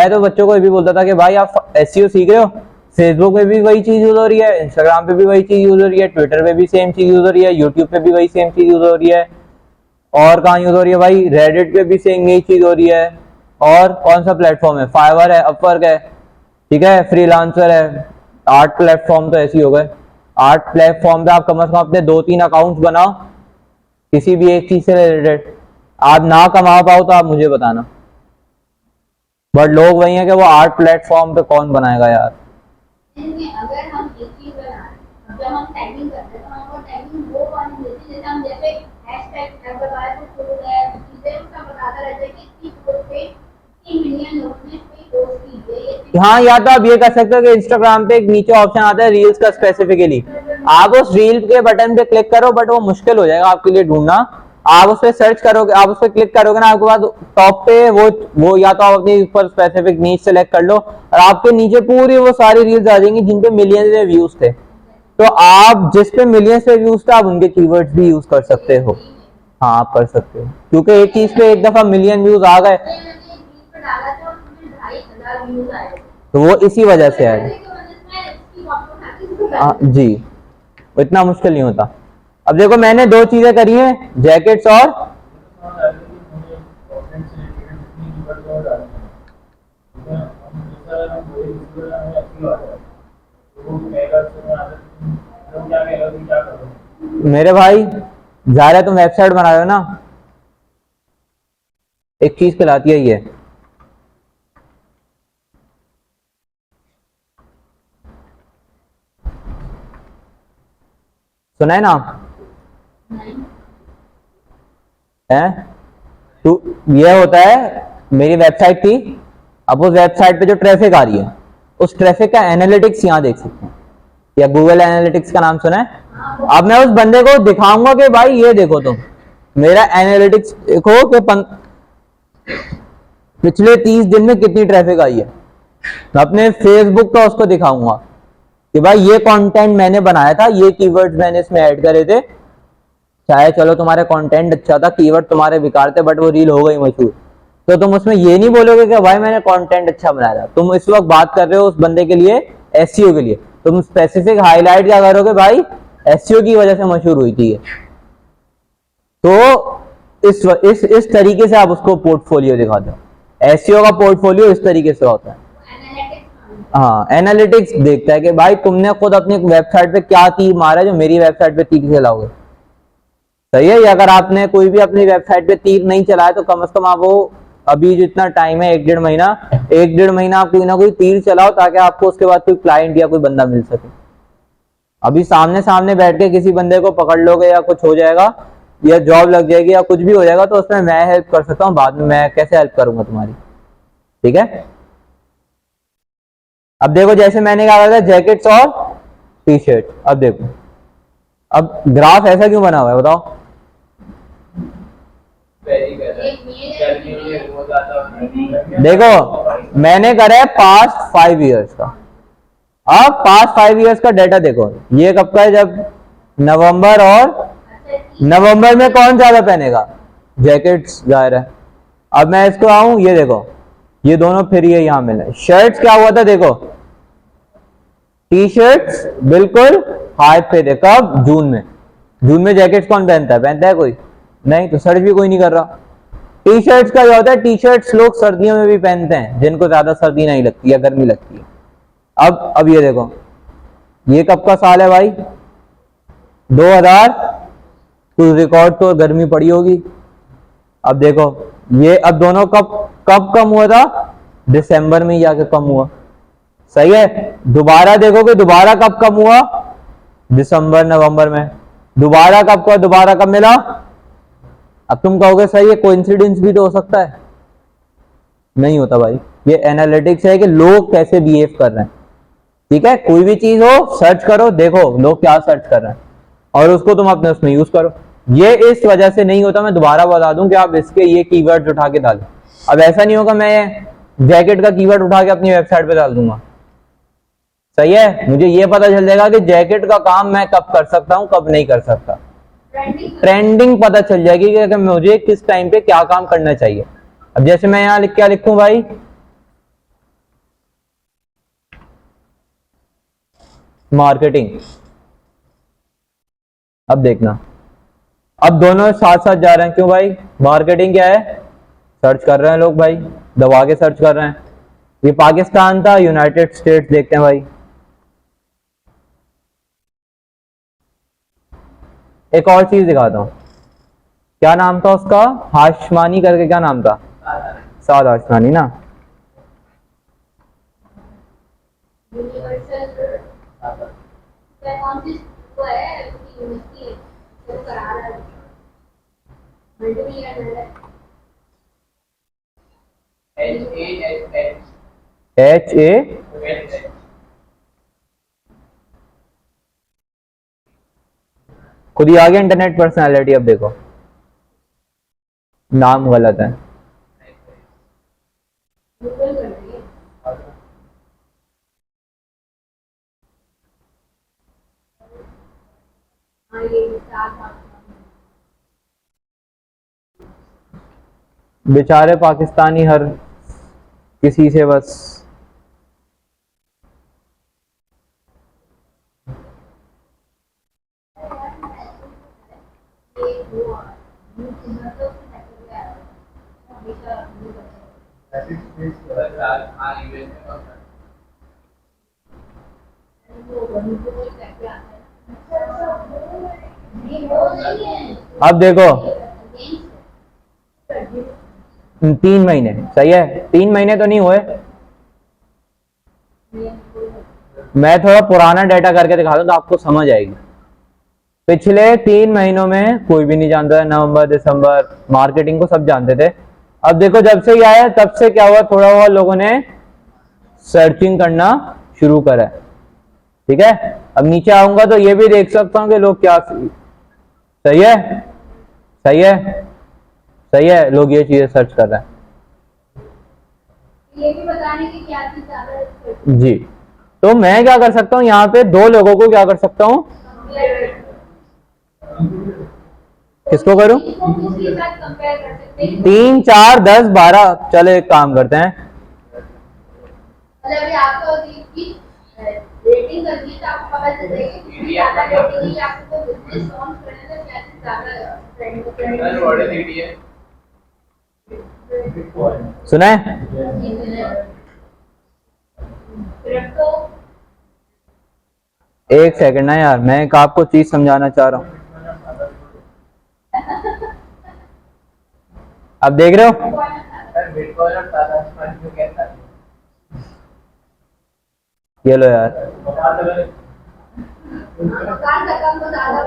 तो बच्चों को ये भी बोलता था कि भाई आप एसईओ सीख रहे हो, फेसबुक पे भी वही चीज यूज हो रही है, इंस्टाग्राम पे भी वही चीज यूज हो रही है, ट्विटर पे भी सेम चीज यूज हो रही है, यूट्यूब पे भी वही सेम चीज यूज हो रही है, और कहाँ यूज हो रही है भाई, रेडिट पे भी सेम यही चीज हो रही है। और कौन सा प्लेटफॉर्म है, फाइवर है, अपवर्क है, ठीक है, फ्रीलांसर है, 8 प्लेटफॉर्म तो ऐसे ही हो गए। 8 प्लेटफॉर्म पे आप कम से कम अपने 2-3 अकाउंट्स बनाओ किसी भी एक चीज से रिलेटेड। आप ना कमा पाओ तो आप मुझे बताना, बट लोग वही है कि वो 8 प्लेटफॉर्म पे कौन बनाएगा यार। अगर हम एक चीज बना रहे हैं, जब हम टैगिंग करते हैं तो हमको टैगिंग वो वाली देती है, जैसे हम जैसे हैशटैग टैग लगाए तो शुरू है चीजें उसका बताता रहता है कि इतनी पोस्ट पे 3 मिलियन लोगों ने कोई पोस्ट की है ये। हाँ, या तो आप ये कर सकते हो कि इंस्टाग्राम पे एक नीचे ऑप्शन आता है रील्स का स्पेसिफिकली, आप उस रील के बटन पे क्लिक करो, बट वो मुश्किल हो जाएगा आपके लिए ढूंढना। आप उस पर सर्च करोगे, आप उस पर क्लिक करोगे ना, आपके पास टॉप पे वो या तो आप अपने ऊपर स्पेसिफिक नीच सेलेक्ट कर लो, और आपके नीचे पूरी वो सारी रील्स आ जाएंगी जिन पे मिलियंस में व्यूज थे। तो आप जिस पे मिलियंस में व्यूज थे आप उनके कीवर्ड्स भी यूज कर सकते हो। हाँ आप कर सकते हो, क्योंकि एक चीज पे एक दफा मिलियन व्यूज आ गए मैंने एक रील पे डाला था और उसमें 2,500 व्यूज आए थे। तो वो इसी वजह से आए। मैंने इसकी फोटो उठा के इसको हाँ डाल दी। जी, इतना मुश्किल नहीं होता। अब देखो मैंने दो चीजें करी हैं, जैकेट्स और मेरे भाई, जा तुम वेबसाइट बना रहे हो ना, एक चीज कहलाती है ये, सुना है ना नहीं, है? तो ये होता है, मेरी वेबसाइट थी, अब उस वेबसाइट पे जो ट्रैफिक आ रही है, उस ट्रैफिक का एनालिटिक्स यहाँ देख सकते हैं, या गूगल एनालिटिक्स का नाम सुना है? अब मैं उस बंदे को दिखाऊंगा कि भाई ये देखो तुम, मेरा एनालिटिक्स देखो कि पिछले 30 दिन में कितनी ट्रैफिक आई है। मैं अपने फेसबुक का उसको दिखाऊंगा कि भाई ये कंटेंट मैंने बनाया था, ये कीवर्ड्स मैंने इसमें ऐड करे थे, चाहे चलो तुम्हारा कंटेंट अच्छा था, कीवर्ड तुम्हारे बेकार थे, बट वो रील हो गई मशहूर, तो तुम उसमें ये नहीं बोलोगे कि भाई मैंने कंटेंट अच्छा बनाया था। तुम इस वक्त बात कर रहे हो उस बंदे के लिए, एसईओ के लिए, तुम स्पेसिफिक हाईलाइट क्या करोगे, भाई एसईओ की वजह से मशहूर हुई थी ये। तो इस तरीके से आप उसको पोर्टफोलियो दिखाते हो। एसईओ का पोर्टफोलियो इस तरीके से होता है। एनालिटिक्स। हाँ, एनालिटिक्स देखता है कि भाई तुमने खुद अपनी वेबसाइट पे क्या तीर मारा है जो मेरी वेबसाइट पे तीर चलाओगे। सही है, या अगर आपने कोई भी अपनी वेबसाइट पे तीर नहीं चलाया तो कम से कम आप वो, अभी जितना टाइम है 1-1.5 महीना, 1-1.5 महीना आप कोई ना कोई तीर चलाओ, ताकि आपको उसके बाद कोई क्लाइंट या कोई बंदा मिल सके। अभी सामने सामने बैठ के किसी बंदे को पकड़ लोगे या कुछ हो जाएगा, या जॉब लग जाएगी या कुछ भी हो जाएगा, तो उसमें मैं हेल्प कर सकता हूँ, बाद में मैं कैसे हेल्प करूंगा तुम्हारी। ठीक है, अब देखो जैसे मैंने कहा था जैकेट्स और टी शर्ट, अब देखो, अब ग्राफ ऐसा क्यों बना हुआ है बताओ? देखो मैंने करा है पास्ट 5 इयर्स का। अब पास्ट 5 इयर्स का डाटा देखो, ये कब का है, जब नवंबर, और नवंबर में कौन ज्यादा पहनेगा, जैकेट्स जाहिर है। अब मैं इसको आऊं, ये देखो, ये दोनों फिर ये यहां मिले। शर्ट्स क्या हुआ था देखो, टी शर्ट्स बिल्कुल हाइप पे थे, कब, जून में। जून में जैकेट्स कौन पहनता है, पहनता है कोई? नहीं, तो सर्च भी कोई नहीं कर रहा। टी शर्ट्स का क्या होता है, टी शर्ट्स लोग सर्दियों में भी पहनते हैं, जिनको ज्यादा सर्दी नहीं लगती या गर्मी लगती है। अब ये देखो, ये कब का साल है भाई, 2000, कुछ रिकॉर्ड तो गर्मी पड़ी होगी। अब देखो ये, अब दोनों कब कब कम हुआ था, दिसंबर में ही जाके कम हुआ। सही है, दोबारा देखोगे दोबारा कब कम हुआ, दिसंबर नवंबर में। दोबारा कब का, दोबारा कब मिला? अब तुम कहोगे सही है, कोइंसिडेंस भी तो हो सकता है। नहीं होता भाई, ये एनालिटिक्स है कि लोग कैसे बिहेव कर रहे हैं। ठीक है, कोई भी चीज हो सर्च करो, देखो लोग क्या सर्च कर रहे हैं, और उसको तुम अपने उसमें यूज करो। ये इस वजह से नहीं होता, मैं दोबारा बता दूं कि आप इसके ये कीवर्ड्स उठा के डालो। अब ऐसा नहीं होगा मैं जैकेट का कीवर्ड उठा के अपनी वेबसाइट पे डाल दूंगा। सही है, मुझे ये पता चल जाएगा कि जैकेट का काम मैं कब कर सकता हूं, कब नहीं कर सकता। ट्रेंडिंग पता चल जाएगी कि मुझे किस टाइम पे क्या काम करना चाहिए। अब जैसे मैं यहां क्या लिखूं भाई, मार्केटिंग। अब देखना, अब दोनों साथ साथ जा रहे हैं, क्यों भाई, मार्केटिंग क्या है, सर्च कर रहे हैं लोग भाई, दबा के सर्च कर रहे हैं। ये पाकिस्तान था, यूनाइटेड स्टेट्स देखते हैं भाई। एक और चीज दिखाता हूं, क्या नाम था उसका, हाशमानी करके, क्या नाम था, साद हाशमानी ना। यूनिवर्सल कौन सी वो है यूनिवर्सिटी जो करा रहा है मल्टीमीडिया है। HA, खुद ही आ गया, इंटरनेट पर्सनालिटी। अब देखो नाम गलत है। गूगल कर रही है। हाँ ये साथ बेचारे पाकिस्तानी हर किसी से बस अब देखो 3 महीने सही है, 3 महीने तो नहीं हुए। मैं थोड़ा पुराना डाटा करके दिखा दूं तो आपको समझ आएगी। पिछले 3 महीनों में कोई भी नहीं जानता है, नवंबर दिसंबर मार्केटिंग को सब जानते थे। अब देखो जब से ये आया तब से क्या हुआ, थोड़ा बहुत लोगों ने सर्चिंग करना शुरू करा है। ठीक है, अब नीचे आऊंगा तो ये भी देख सकता हूं कि लोग क्या, सही है सही है सही है, लोग ये चीजें सर्च कर रहे हैं। ये भी बताने की क्या चीज ज्यादा जी, तो मैं क्या कर सकता हूं, यहाँ पे 2 लोगों को क्या कर सकता हूं, किसको करूं, 3 4 10 12। चलो एक काम करते हैं, मतलब आपको रेटिंग करनी है तो आपको पता चल जाएगा कि ज्यादा रेटिंग है, आपको बिजनेस लॉन्च करने का क्या चीज ज्यादा ट्रेंड सुना है। एक सेकंड ना यार, मैं एक आपको चीज समझाना चाह रहा हूं। अब देख रहे हो, ये लो यार, मकान का कम तो ज्यादा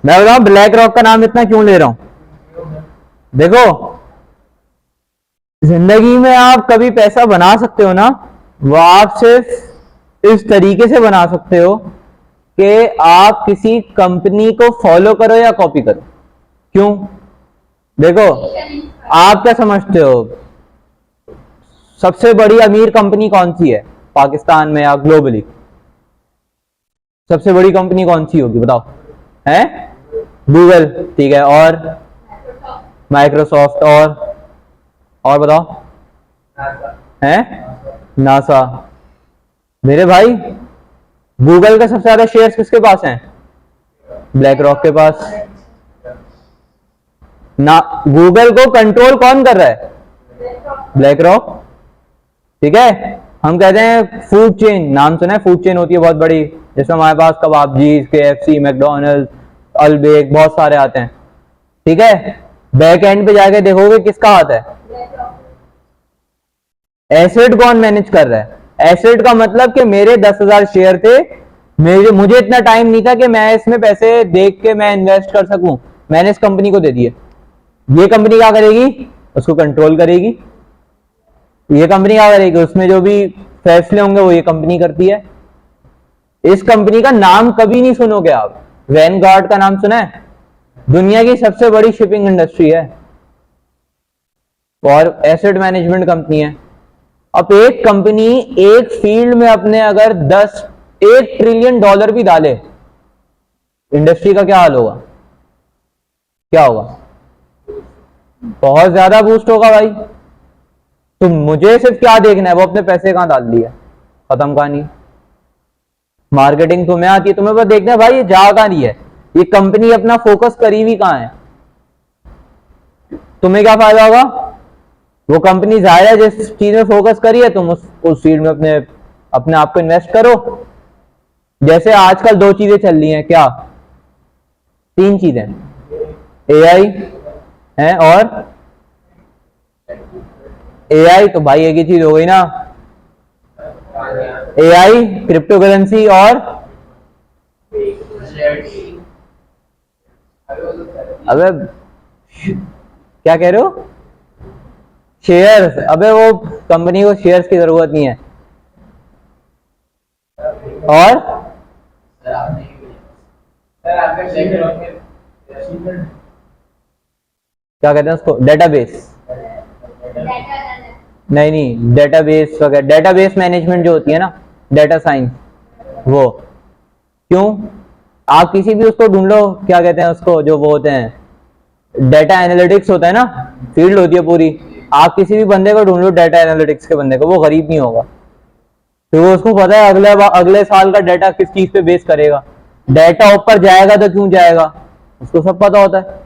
मैं बताऊं ब्लैक रॉक का नाम इतना क्यों ले रहा हूं। देखो जिंदगी में आप कभी पैसा बना सकते हो ना, वो आप सिर्फ इस तरीके से बना सकते हो कि आप किसी कंपनी को फॉलो करो या कॉपी करो। क्यों, देखो आप क्या समझते हो सबसे बड़ी अमीर कंपनी कौन सी है पाकिस्तान में या ग्लोबली, सबसे बड़ी कंपनी कौन सी होगी बताओ, है गूगल, ठीक है, और माइक्रोसॉफ्ट, और बताओ, है नासा। मेरे भाई गूगल का सबसे ज्यादा शेयर्स किसके पास हैं, ब्लैक रॉक के पास ना। गूगल को कंट्रोल कौन कर रहा है, ब्लैक रॉक। ठीक है, हम कहते हैं फूड चेन, नाम सुना है, फूड चेन होती है बहुत बड़ी, जिसमें हमारे पास कबाबजी, KFC, मैकडोनल्ड्स, अलबेक, बहुत सारे आते हैं। ठीक है, बैक एंड पे जाके देखोगे किसका हाथ है, एसेट कौन मैनेज कर रहा है। एसेट का मतलब कि मेरे 10,000 शेयर थे, मुझे इतना टाइम नहीं था कि मैं इसमें पैसे देख के मैं इन्वेस्ट कर सकूं, मैंने इस कंपनी को दे दिए। ये कंपनी क्या करेगी, उसको कंट्रोल करेगी। ये कंपनी क्या करेगी, उसमें जो भी फैसले होंगे वो ये कंपनी करती है। इस कंपनी का नाम कभी नहीं सुनोगे आप, वैनगार्ड का नाम सुना है, दुनिया की सबसे बड़ी शिपिंग इंडस्ट्री है और एसेट मैनेजमेंट कंपनी है। अब एक कंपनी एक फील्ड में अपने अगर 1 ट्रिलियन डॉलर भी डाले, इंडस्ट्री का क्या हाल होगा, क्या होगा, बहुत ज्यादा बूस्ट होगा भाई। तो मुझे सिर्फ क्या देखना है, वो अपने पैसे कहां डाल दिया, खत्म कहानी। मार्केटिंग तुम्हें आती है, तुम्हें बस देखना है भाई ये जा कहां रही है, ये कंपनी अपना फोकस करी हुई कहां है। तुम्हें क्या फायदा होगा, वो कंपनी जाहिर है जिस चीज में फोकस करी है, तुम उस फील्ड में अपने आप को इन्वेस्ट करो। जैसे आजकल 2 चीजें चल रही हैं, क्या 3 चीजें, AI है, और AI तो भाई एक ही चीज हो गई ना, AI, क्रिप्टो करेंसी और अबे क्या कह रहे हो, शेयर्स। अबे वो कंपनी को शेयर्स की जरूरत नहीं है। और क्या कहते हैं उसको, डेटाबेस। नहीं नहीं, डेटाबेस वगैरह, डेटाबेस मैनेजमेंट जो होती है ना, डेटा साइंस, वो। क्यों? आप किसी भी उसको ढूंढ लो, क्या कहते हैं उसको, जो वो होते हैं डेटा एनालिटिक्स होता है ना, फील्ड होती है पूरी। आप किसी भी बंदे को ढूंढ लो डेटा एनालिटिक्स के बंदे को, वो गरीब नहीं होगा, तो उसको पता है अगले साल का डाटा किस चीज पे बेस करेगा, डाटा ऊपर जाएगा तो क्यों जाएगा, उसको सब पता होता है।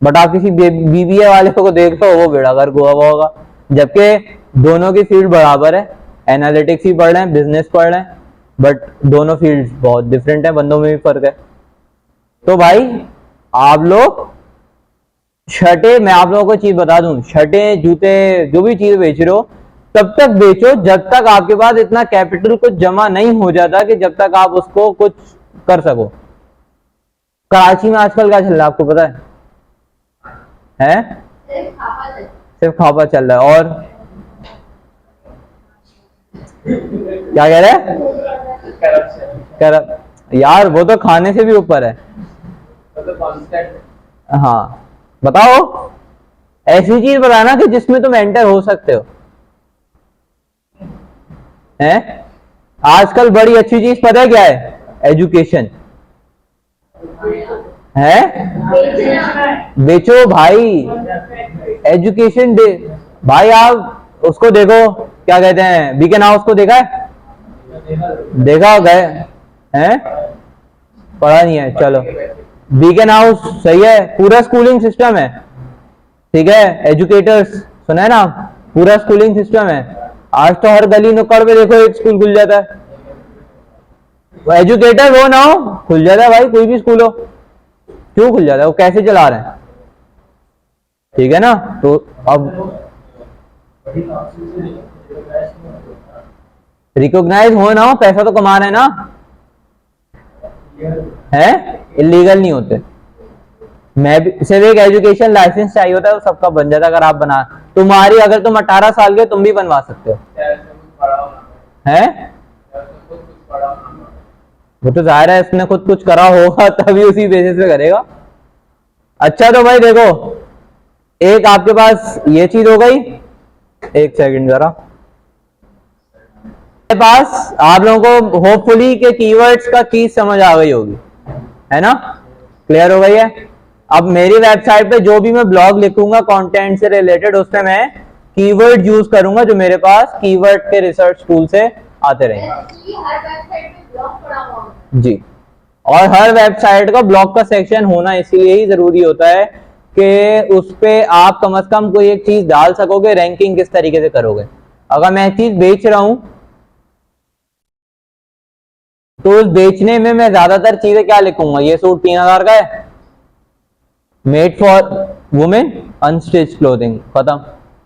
बट आप किसी बीबीए वाले को देख लो, वो बेड़ा गर्क हुआ हुआ होगा, जबकि दोनों की फील्ड बराबर है, एनालिटिक्स ही पढ़ रहे हैं, बिजनेस पढ़ रहे हैं, बट दोनों फील्ड बहुत डिफरेंट है, बंदों में भी फर्क है। तो भाई आप लोग शर्टें, मैं आप लोगों को चीज बता दूं, शर्टें जूते जो भी चीज बेच रहे हो, तब तक बेचो जब तक आपके पास इतना कैपिटल कुछ जमा नहीं हो जाता कि जब तक आप उसको कुछ कर सको। कराची में आजकल क्या चल रहा है आपको पता है? सिर्फ खापा चल रहा है। और क्या कह रहे हैं? यार वो तो खाने से भी ऊपर है। हाँ बताओ, ऐसी चीज बताना कि जिसमें तुम एंटर हो सकते हो। हैं? आजकल बड़ी अच्छी चीज पता है क्या है? एजुकेशन है। बेचो भाई, एजुकेशन दे भाई। आप उसको देखो, क्या कहते हैं, बीकन हाउस को देखा है? देखा गए हैं? पढ़ा नहीं है, चलो। बीकन हाउस सही है, पूरा स्कूलिंग सिस्टम है, ठीक है, एजुकेटर्स सुना है ना, पूरा स्कूलिंग सिस्टम है। आज तो हर गली नुक्कड़ पे देखो एक स्कूल खुल जाता है, वो एजुकेटर हो ना हो खुल जाता है भाई, कोई भी स्कूल हो। क्यों खुल जाता है? वो कैसे चला रहे हैं, ठीक है ना। तो अब रिकॉग्नाइज हो ना हो, पैसा तो कमा रहे हैं ना, है, इलीगल नहीं होते। मैं भी सिर्फ एक एजुकेशन लाइसेंस चाहिए होता है, वो सबका बन जाता है। अगर आप बना, तुम्हारी, अगर तुम 18 साल के, तुम भी बनवा सकते हो, है। वो तो जाहिर है इसने खुद कुछ करा होगा तभी उसी बेसिस पे करेगा। अच्छा तो भाई देखो, एक आपके पास ये चीज हो गई, एक सेकंड जरा, मेरे पास आप लोगों को होपफुली के कीवर्ड्स का चीज समझ आ गई होगी, है ना, क्लियर हो गई है। अब मेरी वेबसाइट पे जो भी मैं ब्लॉग लिखूंगा कंटेंट से रिलेटेड, उसमें मैं कीवर्ड यूज करूंगा जो मेरे पास कीवर्ड के रिसर्च टूल से आते रहेंगे जी। और हर वेबसाइट का ब्लॉग का सेक्शन होना इसीलिए ही जरूरी होता है कि उस पे आप कम से कम कोई एक चीज डाल सकोगे, रैंकिंग किस तरीके से करोगे। अगर मैं चीज बेच रहा हूं तो उस बेचने में मैं ज्यादातर चीजें क्या लिखूंगा, ये सूट 3000 का है, made for women, unstitch clothing, खत्म।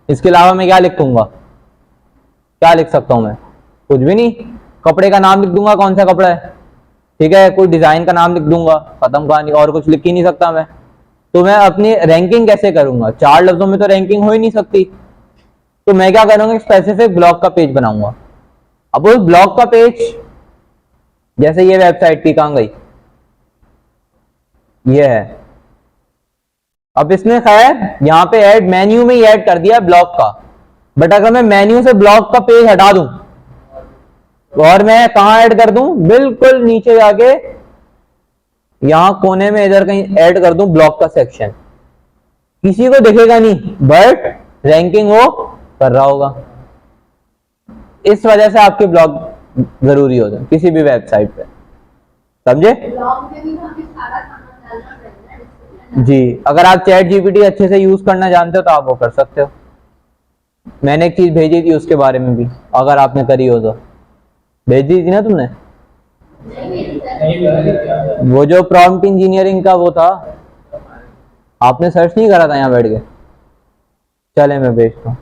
इसके अलावा मैं क्या लिखूंगा, क्या लिख सकता हूं मैं? कुछ भी नहीं। कपड़े का नाम लिख दूंगा, कौन सा कपड़ा है, ठीक है, कोई डिजाइन का नाम लिख दूंगा, खत्म कहानी, और कुछ लिख ही नहीं सकता मैं। तो मैं अपनी रैंकिंग कैसे करूंगा? 4 लफ्जों में तो रैंकिंग हो ही नहीं सकती। तो मैं क्या करूंगा, स्पेसिफिक ब्लॉग का पेज बनाऊंगा। अब उस ब्लॉग का पेज, जैसे ये वेबसाइट की कहां गई, ये है। अब इसने खैर यहां पे ऐड मेन्यू में ही ऐड कर दिया ब्लॉग का, बट अगर मैं मेन्यू से ब्लॉग का पेज हटा दूं और मैं कहां ऐड कर दूं, बिल्कुल नीचे जाके यहां कोने में इधर कहीं ऐड कर दूं ब्लॉग का सेक्शन, किसी को दिखेगा नहीं, बट रैंकिंग वो कर रहा होगा। इस वजह से आपके ब्लॉग जरूरी होते हैं किसी भी वेबसाइट पे, समझे जी। अगर आप चैट जीपीटी अच्छे से यूज करना जानते हो तो आप वो कर सकते हो। मैंने एक चीज भेजी थी उसके बारे में भी, अगर आपने करी हो तो। भेज दी थी ना तुमने? वो जो प्रॉम्प्ट इंजीनियरिंग का वो था, आपने सर्च नहीं करा था यहाँ बैठ के? चले मैं भेजता हूँ।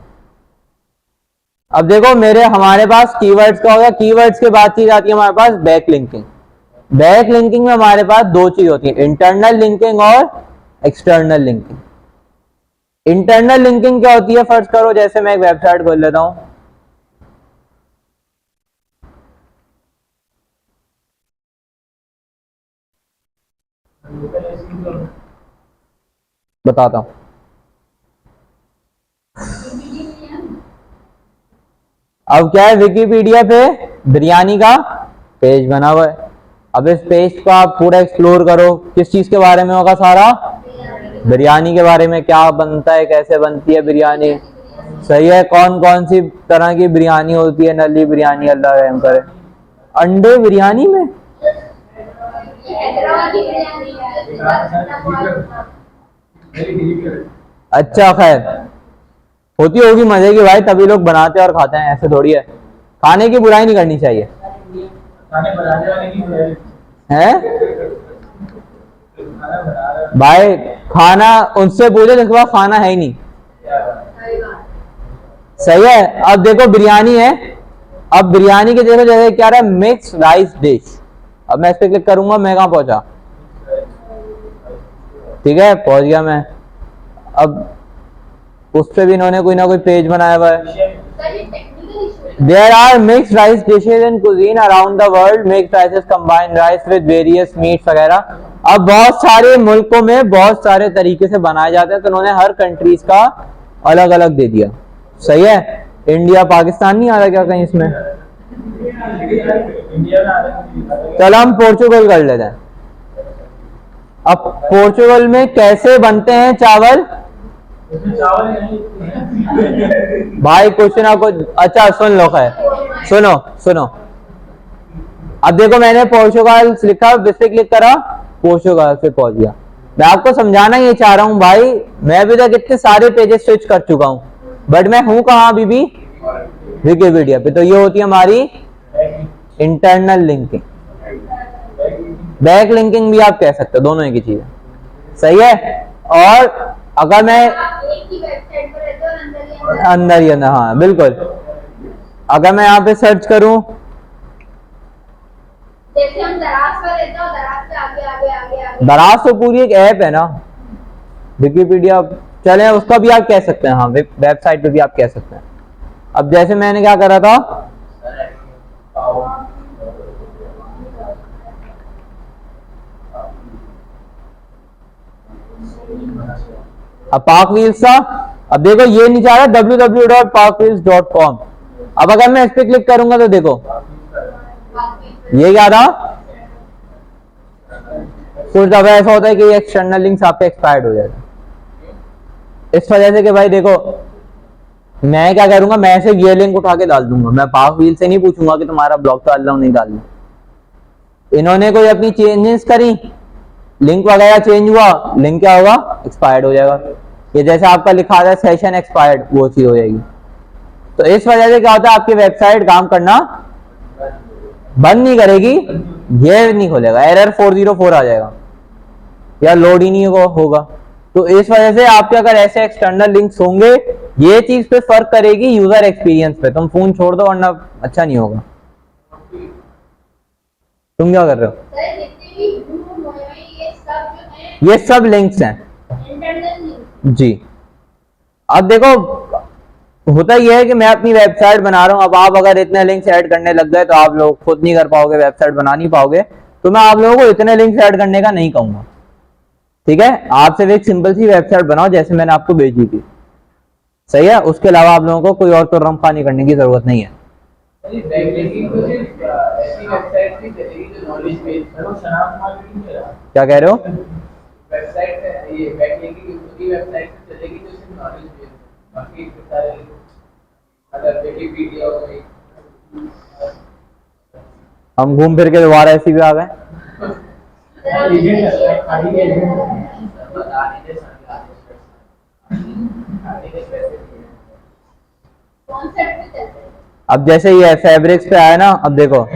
अब देखो मेरे, हमारे पास कीवर्ड्स का हो गया, कीवर्ड्स के बाद चीज आती है हमारे पास बैक लिंकिंग। बैक लिंकिंग में हमारे पास दो चीज होती है, इंटरनल लिंकिंग और एक्सटर्नल लिंकिंग। इंटरनल लिंकिंग क्या होती है? फर्ज करो जैसे मैं एक वेबसाइट खोल लेता हूं, बताता हूं। अब क्या है, विकिपीडिया पे बिरयानी का पेज बना हुआ है। अब इस पेज को आप पूरा एक्सप्लोर करो, किस चीज के बारे में होगा सारा, बिरयानी के बारे में, क्या बनता है, कैसे बनती है बिरयानी, सही है, कौन कौन सी तरह की बिरयानी होती है, नली बिरयानी, अल्लाह रहम करे, अंडे बिरयानी में, हैदराबादी बिरयानी है। अच्छा खैर होती होगी मजे की भाई, तभी लोग बनाते हैं और खाते हैं, ऐसे थोड़ी है। खाने की बुराई नहीं करनी चाहिए, खाने बनाने वाले की बुराई हैं भाई, खाना उनसे पूछो जिनके पास खाना है ही नहीं, सही है। अब देखो बिरयानी है, अब बिरयानी के देखो जैसे क्या रहा है, मिक्स राइस डिश। अब मैं इस पे क्लिक करूंगा, मैं कहाँ पहुंचा, ठीक है पहुंच गया मैं। अब उस पे भी इन्होंने कोई ना कोई पेज बनाया हुआ है। There are mixed rice dishes in cuisine around the world. Mixed rices combine rice with various meats वगैरह। अब बहुत सारे मुल्कों में बहुत सारे तरीके से बनाए जाते हैं, तो उन्होंने हर कंट्रीज का अलग अलग दे दिया, सही है। इंडिया पाकिस्तान नहीं आ रहा क्या कहीं इसमें, इंडिया में आने चलो हम पोर्चुगल कर लेते हैं। अब पोर्चुगल में कैसे बनते हैं चावल, चावल नहीं भाई कुछ ना कुछ, अच्छा सुन लो, है सुनो सुनो। अब देखो मैंने पोर्चुगल लिखा, इस पे क्लिक करा, पोर्चुगल से पहुंच गया। मैं आपको समझाना ये चाह रहा हूं भाई, मैं अभी तक इतने सारे पेजेस स्विच कर चुका हूं, बट मैं हूं कहां अभी भी, विकिपीडिया पे। तो ये होती है हमारी इंटरनल लिंकिंग, बैक लिंकिंग भी आप कह सकते हो, दोनों एक ही चीज है, सही है। और अगर मैं एक ही वेबसाइट पर रहते हो और अंदर ही अंदर, हाँ बिल्कुल, अगर मैं यहाँ पे सर्च करूं, जैसे हम दराज पर रहते हो, दराज से आगे आगे आगे आगे, दराज तो पूरी एक ऐप है ना विकिपीडिया, चले उसका भी आप कह सकते हैं, हाँ वेबसाइट पे भी आप कह सकते हैं। अब जैसे मैंने क्या करा था, अब पाक व्हील्स था, अब देखो ये नहीं चाह रहा www.parkwheels.com। अब अगर मैं इस पे क्लिक करूंगा तो देखो ये क्या था, कुछ दफा ऐसा होता है कि एक्सटर्नल लिंक्स आपके एक्सपायर्ड हो जाते हैं, इस वजह से कि भाई देखो मैं क्या करूंगा, मैं ऐसे ये लिंक उठा के डाल दूंगा, मैं पाक व्हील से नहीं पूछूंगा कि तुम्हारा ब्लॉग डाल रहा हूं नहीं डाल रहा। इन्होंने कोई अपनी चेंजेस करी, लिंक वगैरह चेंज हुआ, लिंक क्या होगा, एक्सपायर्ड हो जाएगा। ये जैसे आपका लिखा था सेशन एक्सपायर्ड, वो चीज हो जाएगी। तो इस वजह से क्या होता है, आपकी वेबसाइट काम करना बंद नहीं करेगी, ये नहीं खोलेगा, एरर 404 आ जाएगा या लोड ही नहीं होगा। तो इस वजह से आपके अगर ऐसे एक्सटर्नल लिंक्स होंगे, ये चीज पे फर्क करेगी यूजर एक्सपीरियंस पे। तुम फोन छोड़ दो वरना अच्छा नहीं होगा। तुम क्या कर रहे हो, सर जितने भी ग्रुप हुए हैं ये सब जो है ये सब लिंक्स हैं इंटरनल लिंक। जी। अब देखो होता यह है कि मैं अपनी वेबसाइट बना रहा हूं, अब आप अगर इतने लिंक्स ऐड करने लग गए तो आप लोग खुद नहीं कर पाओगे, वेबसाइट बना नहीं पाओगे, तो मैं आप लोगों को इतने लिंक्स ऐड करने का नहीं कहूंगा, ठीक है। आप सिर्फ एक सिंपल सी वेबसाइट बनाओ जैसे मैंने आपको भेजी थी, सही है। उसके अलावा आप लोगों को कोई और तो रंफानी करने की जरूरत नहीं है। बैकलिंकिंग तो सिर्फ ऐसी वेबसाइट ही चलेगी जो नॉलेज बेस्ड है, वो शराब मार्केटिंग है। क्या कह रहे हो, वेबसाइट है ये, बैकलिंकिंग पूरी वेबसाइट से चलेगी जो सिर्फ नॉलेज बेस्ड है, बाकी इतने सारे अगर विकिपीडिया हो गई, हम घूम फिर के दोबारा ऐसी भी आ गए। एजेंट है खाली एजेंट बता नहीं दे सकते आगे के पैसे दिए कॉन्सेप्ट पे चलते हैं। अब जैसे ये फैब्रिक्स पे आया ना, अब देखो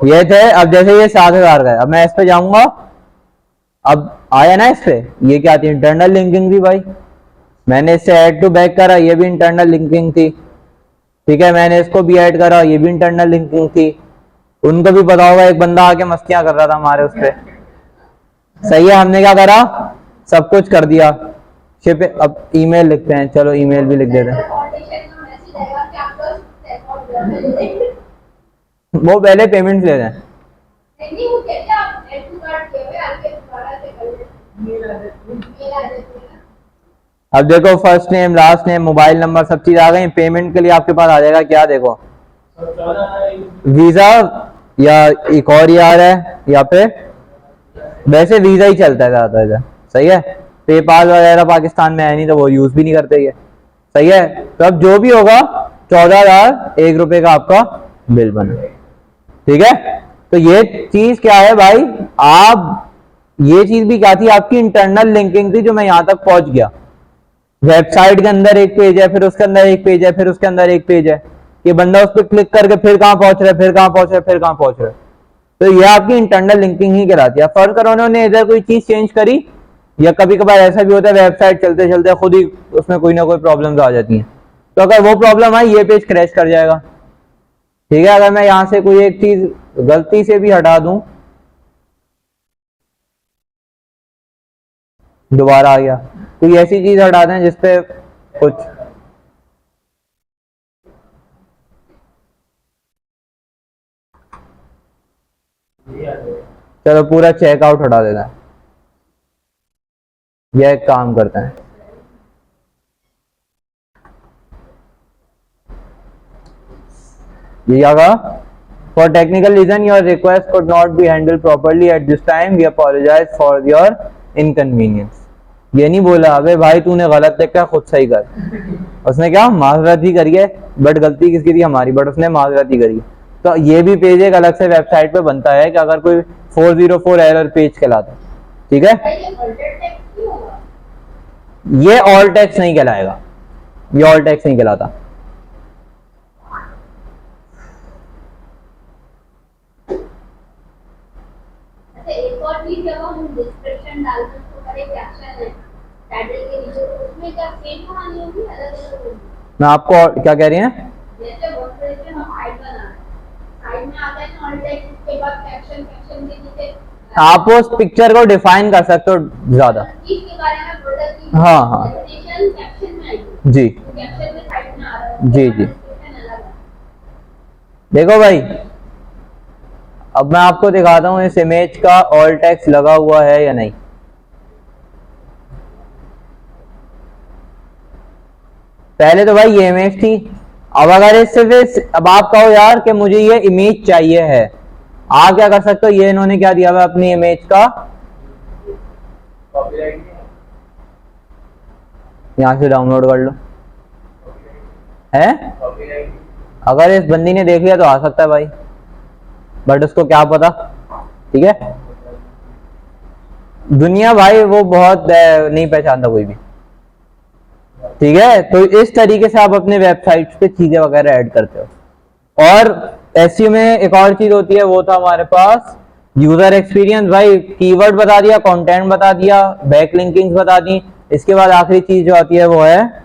ये थे, अब जैसे ये 7,000 का, अब मैं इस पे जाऊंगा, अब आया ना इस पे, ये क्या थी, इंटरनल लिंकिंग थी भाई। मैंने इससे ऐड टू बैक करा, ये भी इंटरनल लिंकिंग थी, ठीक है। मैंने इसको भी ऐड करा, ये भी इंटरनल लिंकिंग थी। उनको भी पता होगा, एक बंदा आके मस्तियां कर रहा था हमारे उस पे, सही है। हमने क्या करा, सब कुछ कर दिया। शिप अब ईमेल लिखते हैं, चलो ईमेल भी लिख देते हैं। फाउंडेशन का मैसेज आएगा कि आपका अकाउंट नहीं वो पहले पेमेंट ले रहे हैं, नहीं वो कहते हैं आप एड टू कार्ड किए हुए आगे दोबारा से कर लेते मेल आ जाती है। अब देखो first name last name mobile number सब चीज आ गई। पेमेंट के लिए आपके पास आ जाएगा क्या, देखो वीजा या एक और ही आ रहा है, या फिर वैसे वीजा ही चलता है ज्यादा इधर, सही है। पेपाल वगैरह पाकिस्तान में है नहीं तो वो यूज भी नहीं करते ये, सही है। तो अब जो भी होगा 14,001 का आपका बिल बना, ठीक है। तो ये चीज क्या है भाई, आप ये चीज भी क्या थी, आपकी इंटरनल लिंकिंग थी जो मैं यहां तक पहुंच गया। वेबसाइट के अंदर एक पेज है, फिर उसके अंदर एक पेज है, फिर उसके अंदर एक पेज है, ये बंदा उस पर क्लिक करके फिर कहां पहुंच रहा है, फिर कहां पहुंच रहा है, फिर कहां पहुंच रहा है। तो ये आपकी इंटरनल लिंकिंग ही कहलाती है। फर्ज करो उन्होंने इधर कोई चीज चेंज करी, या कभी कभार ऐसा भी होता है वेबसाइट चलते चलते खुद ही उसमें कोई ना कोई प्रॉब्लम्स आ जाती हैं, तो अगर वो प्रॉब्लम आई ये पेज क्रैश कर जाएगा, ठीक है। अगर मैं यहां से कोई एक चीज गलती से भी हटा दूं, दोबारा आ गया, कोई ऐसी चीज हटा दें जिसपे कुछ चलो पूरा चेकआउट हटा देता है, यह एक काम करते हैं। ये क्या कहा, for technical reason your request could not be handled properly at this time, we apologise for your inconvenience. ये नहीं बोला अबे भाई तूने गलत देखा खुद सही कर, उसने क्या माजरत ही करी है, बट गलती किसकी थी, हमारी, बट उसने माजरत ही करी। तो ये भी पेज एक अलग से वेबसाइट पे बनता है कि अगर कोई 404 एरर पेज कहलाता, ठीक है। ये अल्टर टेक्स्ट नहीं होगा? ये ऑल टेक्स्ट नहीं कहलाएगा, ये ऑल टेक्स्ट नहीं कहलाता। अच्छा एक और चीज, जब हम डिस्क्रिप्शन डालते हैं तो हमारे कैप्शन है टाइटल के नीचे, तो उसमें क्या सेम कहानी होगी, अलग अलग होगी? मैं आपको क्या कह रही हैं, जैसे वर्डप्रेस में हम साइट बना रहे हैं, साइट में आता है ना ऑल टेक्स्ट, उसके बाद कैप्शन, कैप्शन के नीचे आप उस पिक्चर को डिफाइन कर सकते हो ज्यादा, चीज के बारे में बोला कि हाँ हाँ डेफिनेशन कैप्शन में आएगी, जी कैप्शन में साइट में आ रहा है, जी जी। डिस्क्रिप्शन अलग है। देखो भाई अब मैं आपको दिखाता हूँ इस इमेज का ऑल टेक्स्ट लगा हुआ है या नहीं। पहले तो भाई ये इमेज थी, अब अगर इससे अब आप कहो यार कि मुझे ये इमेज चाहिए है, आप क्या कर सकते हो, ये इन्होंने क्या दिया हुआ अपनी इमेज का, कॉपीराइट यहां से डाउनलोड कर लो, है। कॉपीराइट अगर इस बंदी ने देख लिया तो आ सकता है भाई, बट उसको क्या पता, ठीक है। दुनिया भाई वो बहुत नहीं पहचानता कोई भी, ठीक है। तो इस तरीके से आप अपने वेबसाइट पे चीजें वगैरह ऐड करते हो। और एसईओ में एक और चीज होती है, वो था हमारे पास यूजर एक्सपीरियंस। भाई कीवर्ड बता दिया, कंटेंट बता दिया, बैक लिंकिंग्स बता दी, इसके बाद आखिरी चीज जो आती है वो है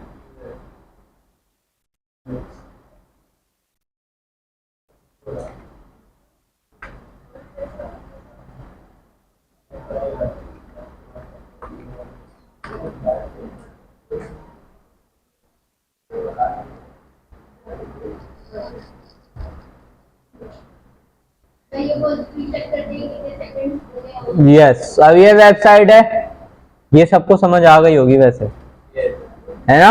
तो ये वो चेक कर देंगे कि सेकंड पूरे हो यस। अब ये वेबसाइट है, ये सबको समझ आ गई होगी वैसे, है ना,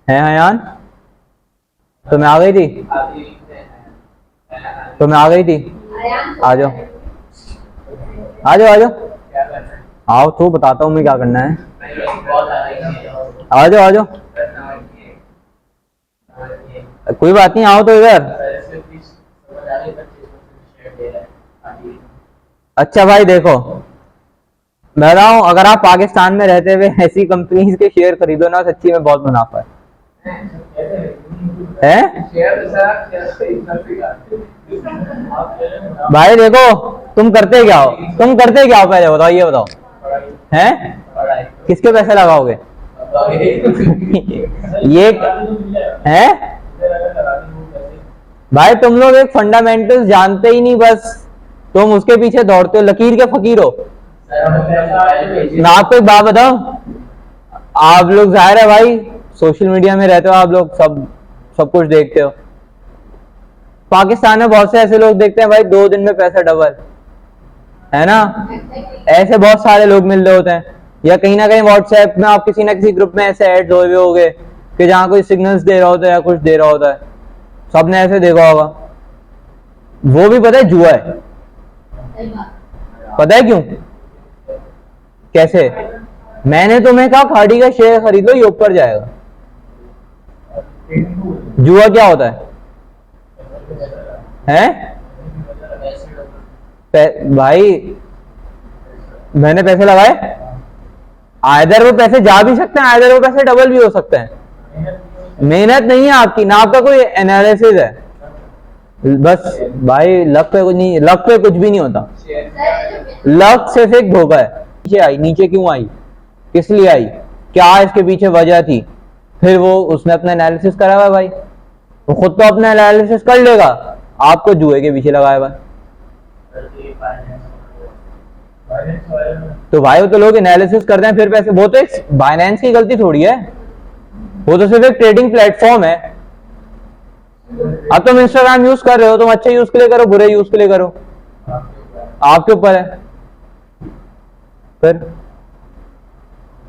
है हयान, तो मैं आ गई थी, तो मैं आ गई थी, आ जाओ आ जाओ आ जाओ, क्या करना है? आओ तो बताता हूँ मैं क्या करना है, बहुत आ रही है। आ जाओ आ जाओ, कोई बात नहीं, आओ तो इधर। अच्छा भाई देखो मैं रहा हूँ, अगर आप पाकिस्तान में रहते हुए ऐसी कंपनीज के शेयर खरीदो ना, सच्ची में बहुत मुनाफा है भाई। देखो तुम करते क्या हो, तुम करते क्या हो पहले बताओ, ये बताओ, हैं किसके पैसे लगाओगे ये है भाई, तुम लोग एक फंडामेंटल्स जानते ही नहीं, बस तुम उसके पीछे दौड़ते हो, लकीर के फकीर हो। मैं आपको एक बात बताऊं, आप लोग जाहिर है भाई सोशल मीडिया में रहते हो, आप लोग सब कुछ देखते हो। पाकिस्तान में बहुत से ऐसे लोग देखते हैं भाई 2 दिन में पैसा डबल, है ना, ऐसे बहुत सारे लोग मिल रहे होते हैं। या कहीं ना कहीं व्हाट्सएप में आप किसी ना किसी ग्रुप में ऐसे ऐड हुए होंगे कि जहां कोई सिग्नल्स दे रहा होता है या कुछ दे रहा होता है, सबने ऐसे देखा होगा। वो भी पता है जुआ है। सही बात। पता है क्यों? कैसे? मैंने तुम्हें कहा खाड़ी का शेयर खरीद लो, ये ऊपर जाएगा। जुआ क्या होता है? भाई मैंने पैसे लगाए, आइदर वो पैसे जा भी सकते हैं, आइदर वो पैसे डबल भी हो सकते हैं। मेहनत नहीं है आपकी ना, आपका कोई एनालिसिस है बस। भाई लक पे कुछ नहीं, लक पे कुछ भी नहीं होता। लक सिर्फ एक धोखा है। नीचे आई, नीचे क्यों आई, किस लिए आई, क्या इसके पीछे वजह थी, फिर वो उसने अपना एनालिसिस करा हुआ है भाई। वो खुद तो अपना एनालिसिस कर लेगा, आपको जुए के पीछे लगाया हुआ है। तो भाई वो तो लोग एनालिसिस करते हैं फिर पैसे, वो तो एक बाइनेंस की गलती थोड़ी है, वो तो सिर्फ एक ट्रेडिंग प्लेटफॉर्म है। अब तुम इंस्टाग्राम यूज कर रहे हो, तुम अच्छे यूज के लिए करो, बुरे यूज के लिए करो, आपके ऊपर है। फिर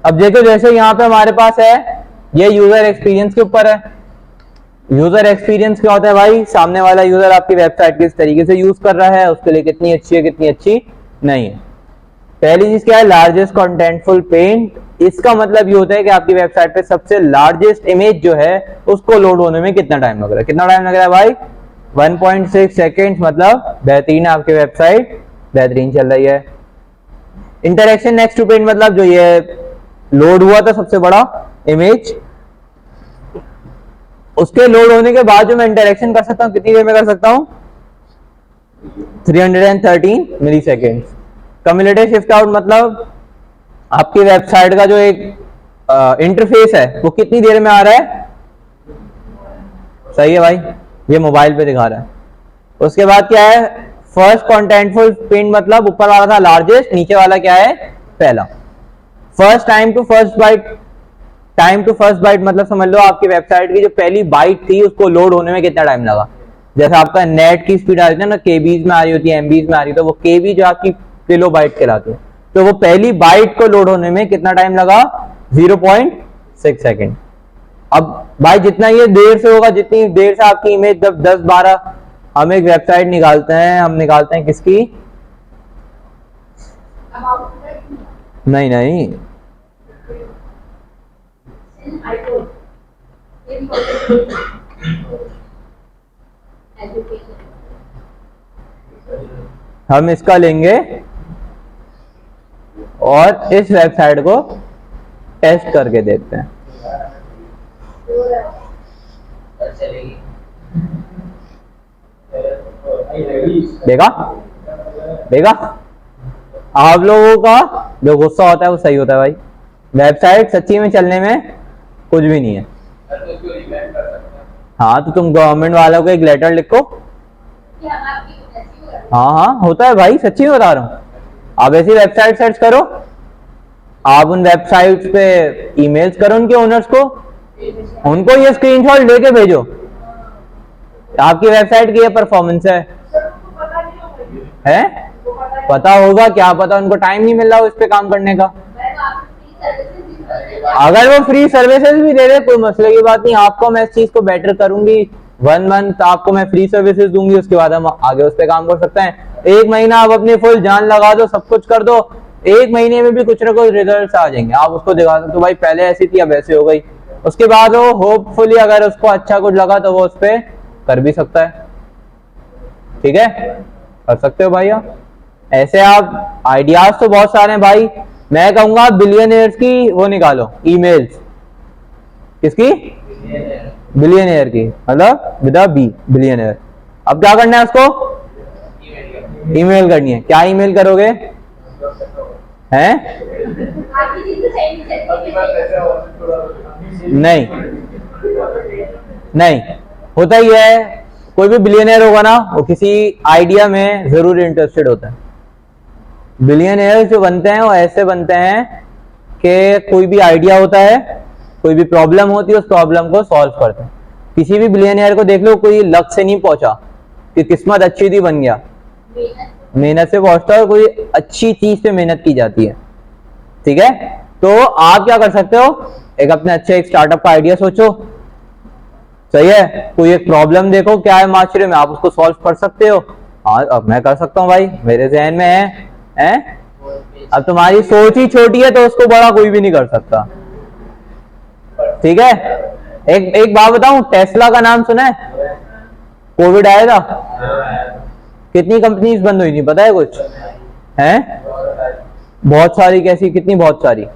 अब देखो जैसे यहाँ पे हमारे पास है, ये यूजर एक्सपीरियंस के ऊपर है। यूजर एक्सपीरियंस क्या होता है भाई? सामने वाला यूजर आपकी वेबसाइट किस तरीके से यूज कर रहा है, उसके लिए कितनी अच्छी है कितनी अच्छी नहीं है। पहली चीज क्या है? Largest contentful paint. इसका मतलब ये होता है कि आपकी वेबसाइट पे सबसे लार्जेस्ट इमेज जो है उसको लोड होने में कितना टाइम लग रहा है। कितना टाइम लग रहा है भाई? 1.6 सेकेंड। मतलब बेहतरीन है, आपकी वेबसाइट बेहतरीन चल रही है। इंटरेक्शन नेक्स्ट टू पेंट, मतलब जो ये लोड हुआ था सबसे बड़ा इमेज, उसके लोड होने के बाद जो मैं इंटरेक्शन कर सकता हूं, कितनी देर में कर सकता हूं? 313 मिली सेकेंड। कम्युलेटिव शिफ्ट आउट, मतलब आपकी वेबसाइट का जो एक इंटरफेस है वो कितनी देर में आ रहा है? सही है भाई, ये मोबाइल पे दिखा रहा है। उसके बाद क्या है? फर्स्ट कॉन्टेंटफुल प्रिंट, मतलब ऊपर वाला था लार्जेस्ट, नीचे वाला क्या है? पहला। First time to first byte, time to first byte मतलब समझ लो आपकी वेबसाइट की जो पहली बाइट थी उसको लोड होने में कितना टाइम लगा। जैसे आपका नेट की स्पीड आ रही है ना, केबीज में आ रही होती है, एमबीज में आ रही है, तो वो केबी जो आपकी किलो बाइट कहलाती है, तो वो पहली बाइट को लोड होने में कितना टाइम लगा? 0.6 सेकेंड। अब भाई जितना ये देर से होगा, जितनी देर से आपकी इमेज, जब 10-12 हम एक वेबसाइट निकालते हैं, हम निकालते हैं किसकी? नहीं नहीं, हम इसका लेंगे और इस वेबसाइट को टेस्ट करके देखते हैं। देखा देखा, आप लोगों का जो गुस्सा होता है वो सही होता है भाई। वेबसाइट सच्ची में चलने में कुछ भी नहीं है। हाँ तो तुम गवर्नमेंट वालों को एक लेटर लिखो। हाँ हाँ होता है भाई, सच्ची में बता रहा हूँ। आप ऐसी वेबसाइट सर्च करो, आप उन वेबसाइट्स पे ईमेल्स करो उनके ओनर्स को, उनको ये स्क्रीनशॉट लेके भेजो आपकी वेबसाइट की ये परफॉर्मेंस है? पता होगा, क्या पता उनको टाइम नहीं मिल रहा हो इस पे काम करने का। अगर वो फ्री सर्विसेज भी दे रहे, कोई मसले की बात नहीं, आपको मैं इस चीज को बेटर करूंगी। 1 मंथ आपको मैं फ्री सर्विसेज दूंगी, उसके बाद हम आगे उस पे काम कर सकते हैं। 1 महीना आप अपनी फुल जान लगा दो, सब कुछ कर दो, 1 महीने में भी कुछ ना कुछ रिजल्ट आ जाएंगे। आप उसको दिखा सकते हो भाई पहले ऐसी थी अब ऐसे हो गई। उसके बाद वो होपफुली अगर उसको अच्छा कुछ लगा तो वो उस पर कर भी सकता है। ठीक है, कर सकते हो भाई आप ऐसे। आप आइडियाज तो बहुत सारे हैं भाई। मैं कहूंगा बिलियनियर्स की वो निकालो ईमेल्स। किसकी? बिलियनियर की, मतलब विद अ बी, बिलियनियर। अब क्या करना है उसको? ईमेल करनी है। क्या ईमेल करोगे? हैं? नहीं नहीं, होता ही है, कोई भी बिलियनियर होगा ना वो किसी आइडिया में जरूर इंटरेस्टेड होता है। बिलियनियर जो बनते हैं वो ऐसे बनते हैं कि कोई भी आइडिया होता है, कोई भी प्रॉब्लम होती है, उस प्रॉब्लम को सॉल्व करते हैं। किसी भी बिलियनियर को देख लो, कोई लक से नहीं पहुंचा कि किस्मत अच्छी थी बन गया, मेहनत से पहुंचता है, कोई अच्छी चीज पे मेहनत की जाती है। ठीक है, तो आप क्या कर सकते हो? एक अपने अच्छे एक स्टार्टअप का आइडिया सोचो, सही है। कोई एक प्रॉब्लम देखो क्या है माशरे में, आप उसको सॉल्व कर सकते हो। हाँ अब मैं कर सकता हूँ भाई, मेरे जहन में है? अब तुम्हारी सोच ही छोटी है तो उसको बड़ा कोई भी नहीं कर सकता। ठीक है, एक बात बताऊं, टेस्ला का नाम सुना है? कोविड आया था, कितनी कंपनीज बंद हुई थी पता है कुछ? हैं? बहुत सारी। कैसी? कितनी? बहुत सारी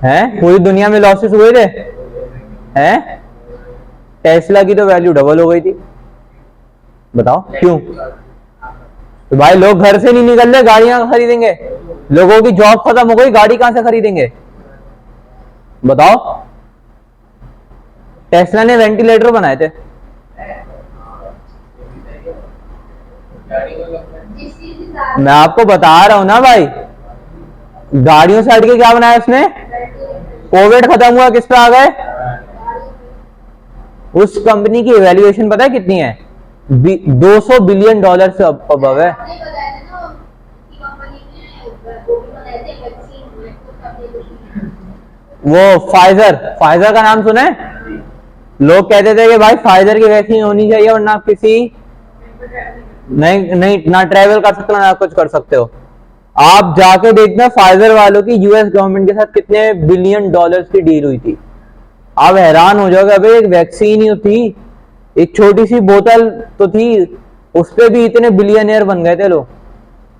हैं। पूरी दुनिया में लॉसेस हुए थे हैं। टेस्ला की तो वैल्यू डबल हो गई थी। बताओ क्यों? तो भाई लोग घर से नहीं निकल रहे, गाड़ियां खरीदेंगे। लोगों की जॉब खत्म हो गई, गाड़ी कहां से खरीदेंगे बताओ? टेस्ला ने वेंटिलेटर बनाए थे। मैं आपको बता रहा हूं ना भाई, गाड़ियों से हटके क्या बनाया उसने? कोविड खत्म हुआ, किस पे आ गए? उस कंपनी की इवैल्यूएशन पता है कितनी है? 200 बिलियन डॉलर से अबव है। वो फाइजर का नाम सुना है? लोग कहते थे कि भाई फाइजर की वैक्सीन होनी चाहिए वरना आप किसी नहीं ना ट्रैवल कर सकते हो ना कुछ कर सकते हो। आप जाके देखना फाइजर वालों की यूएस गवर्नमेंट के साथ कितने बिलियन डॉलर्स की डील हुई थी। आप हैरान हो जाओगे, अबे एक वैक्सीन ही थी, एक छोटी सी बोतल तो थी, उस पे भी इतने बिलियनियर बन गए थे लोग।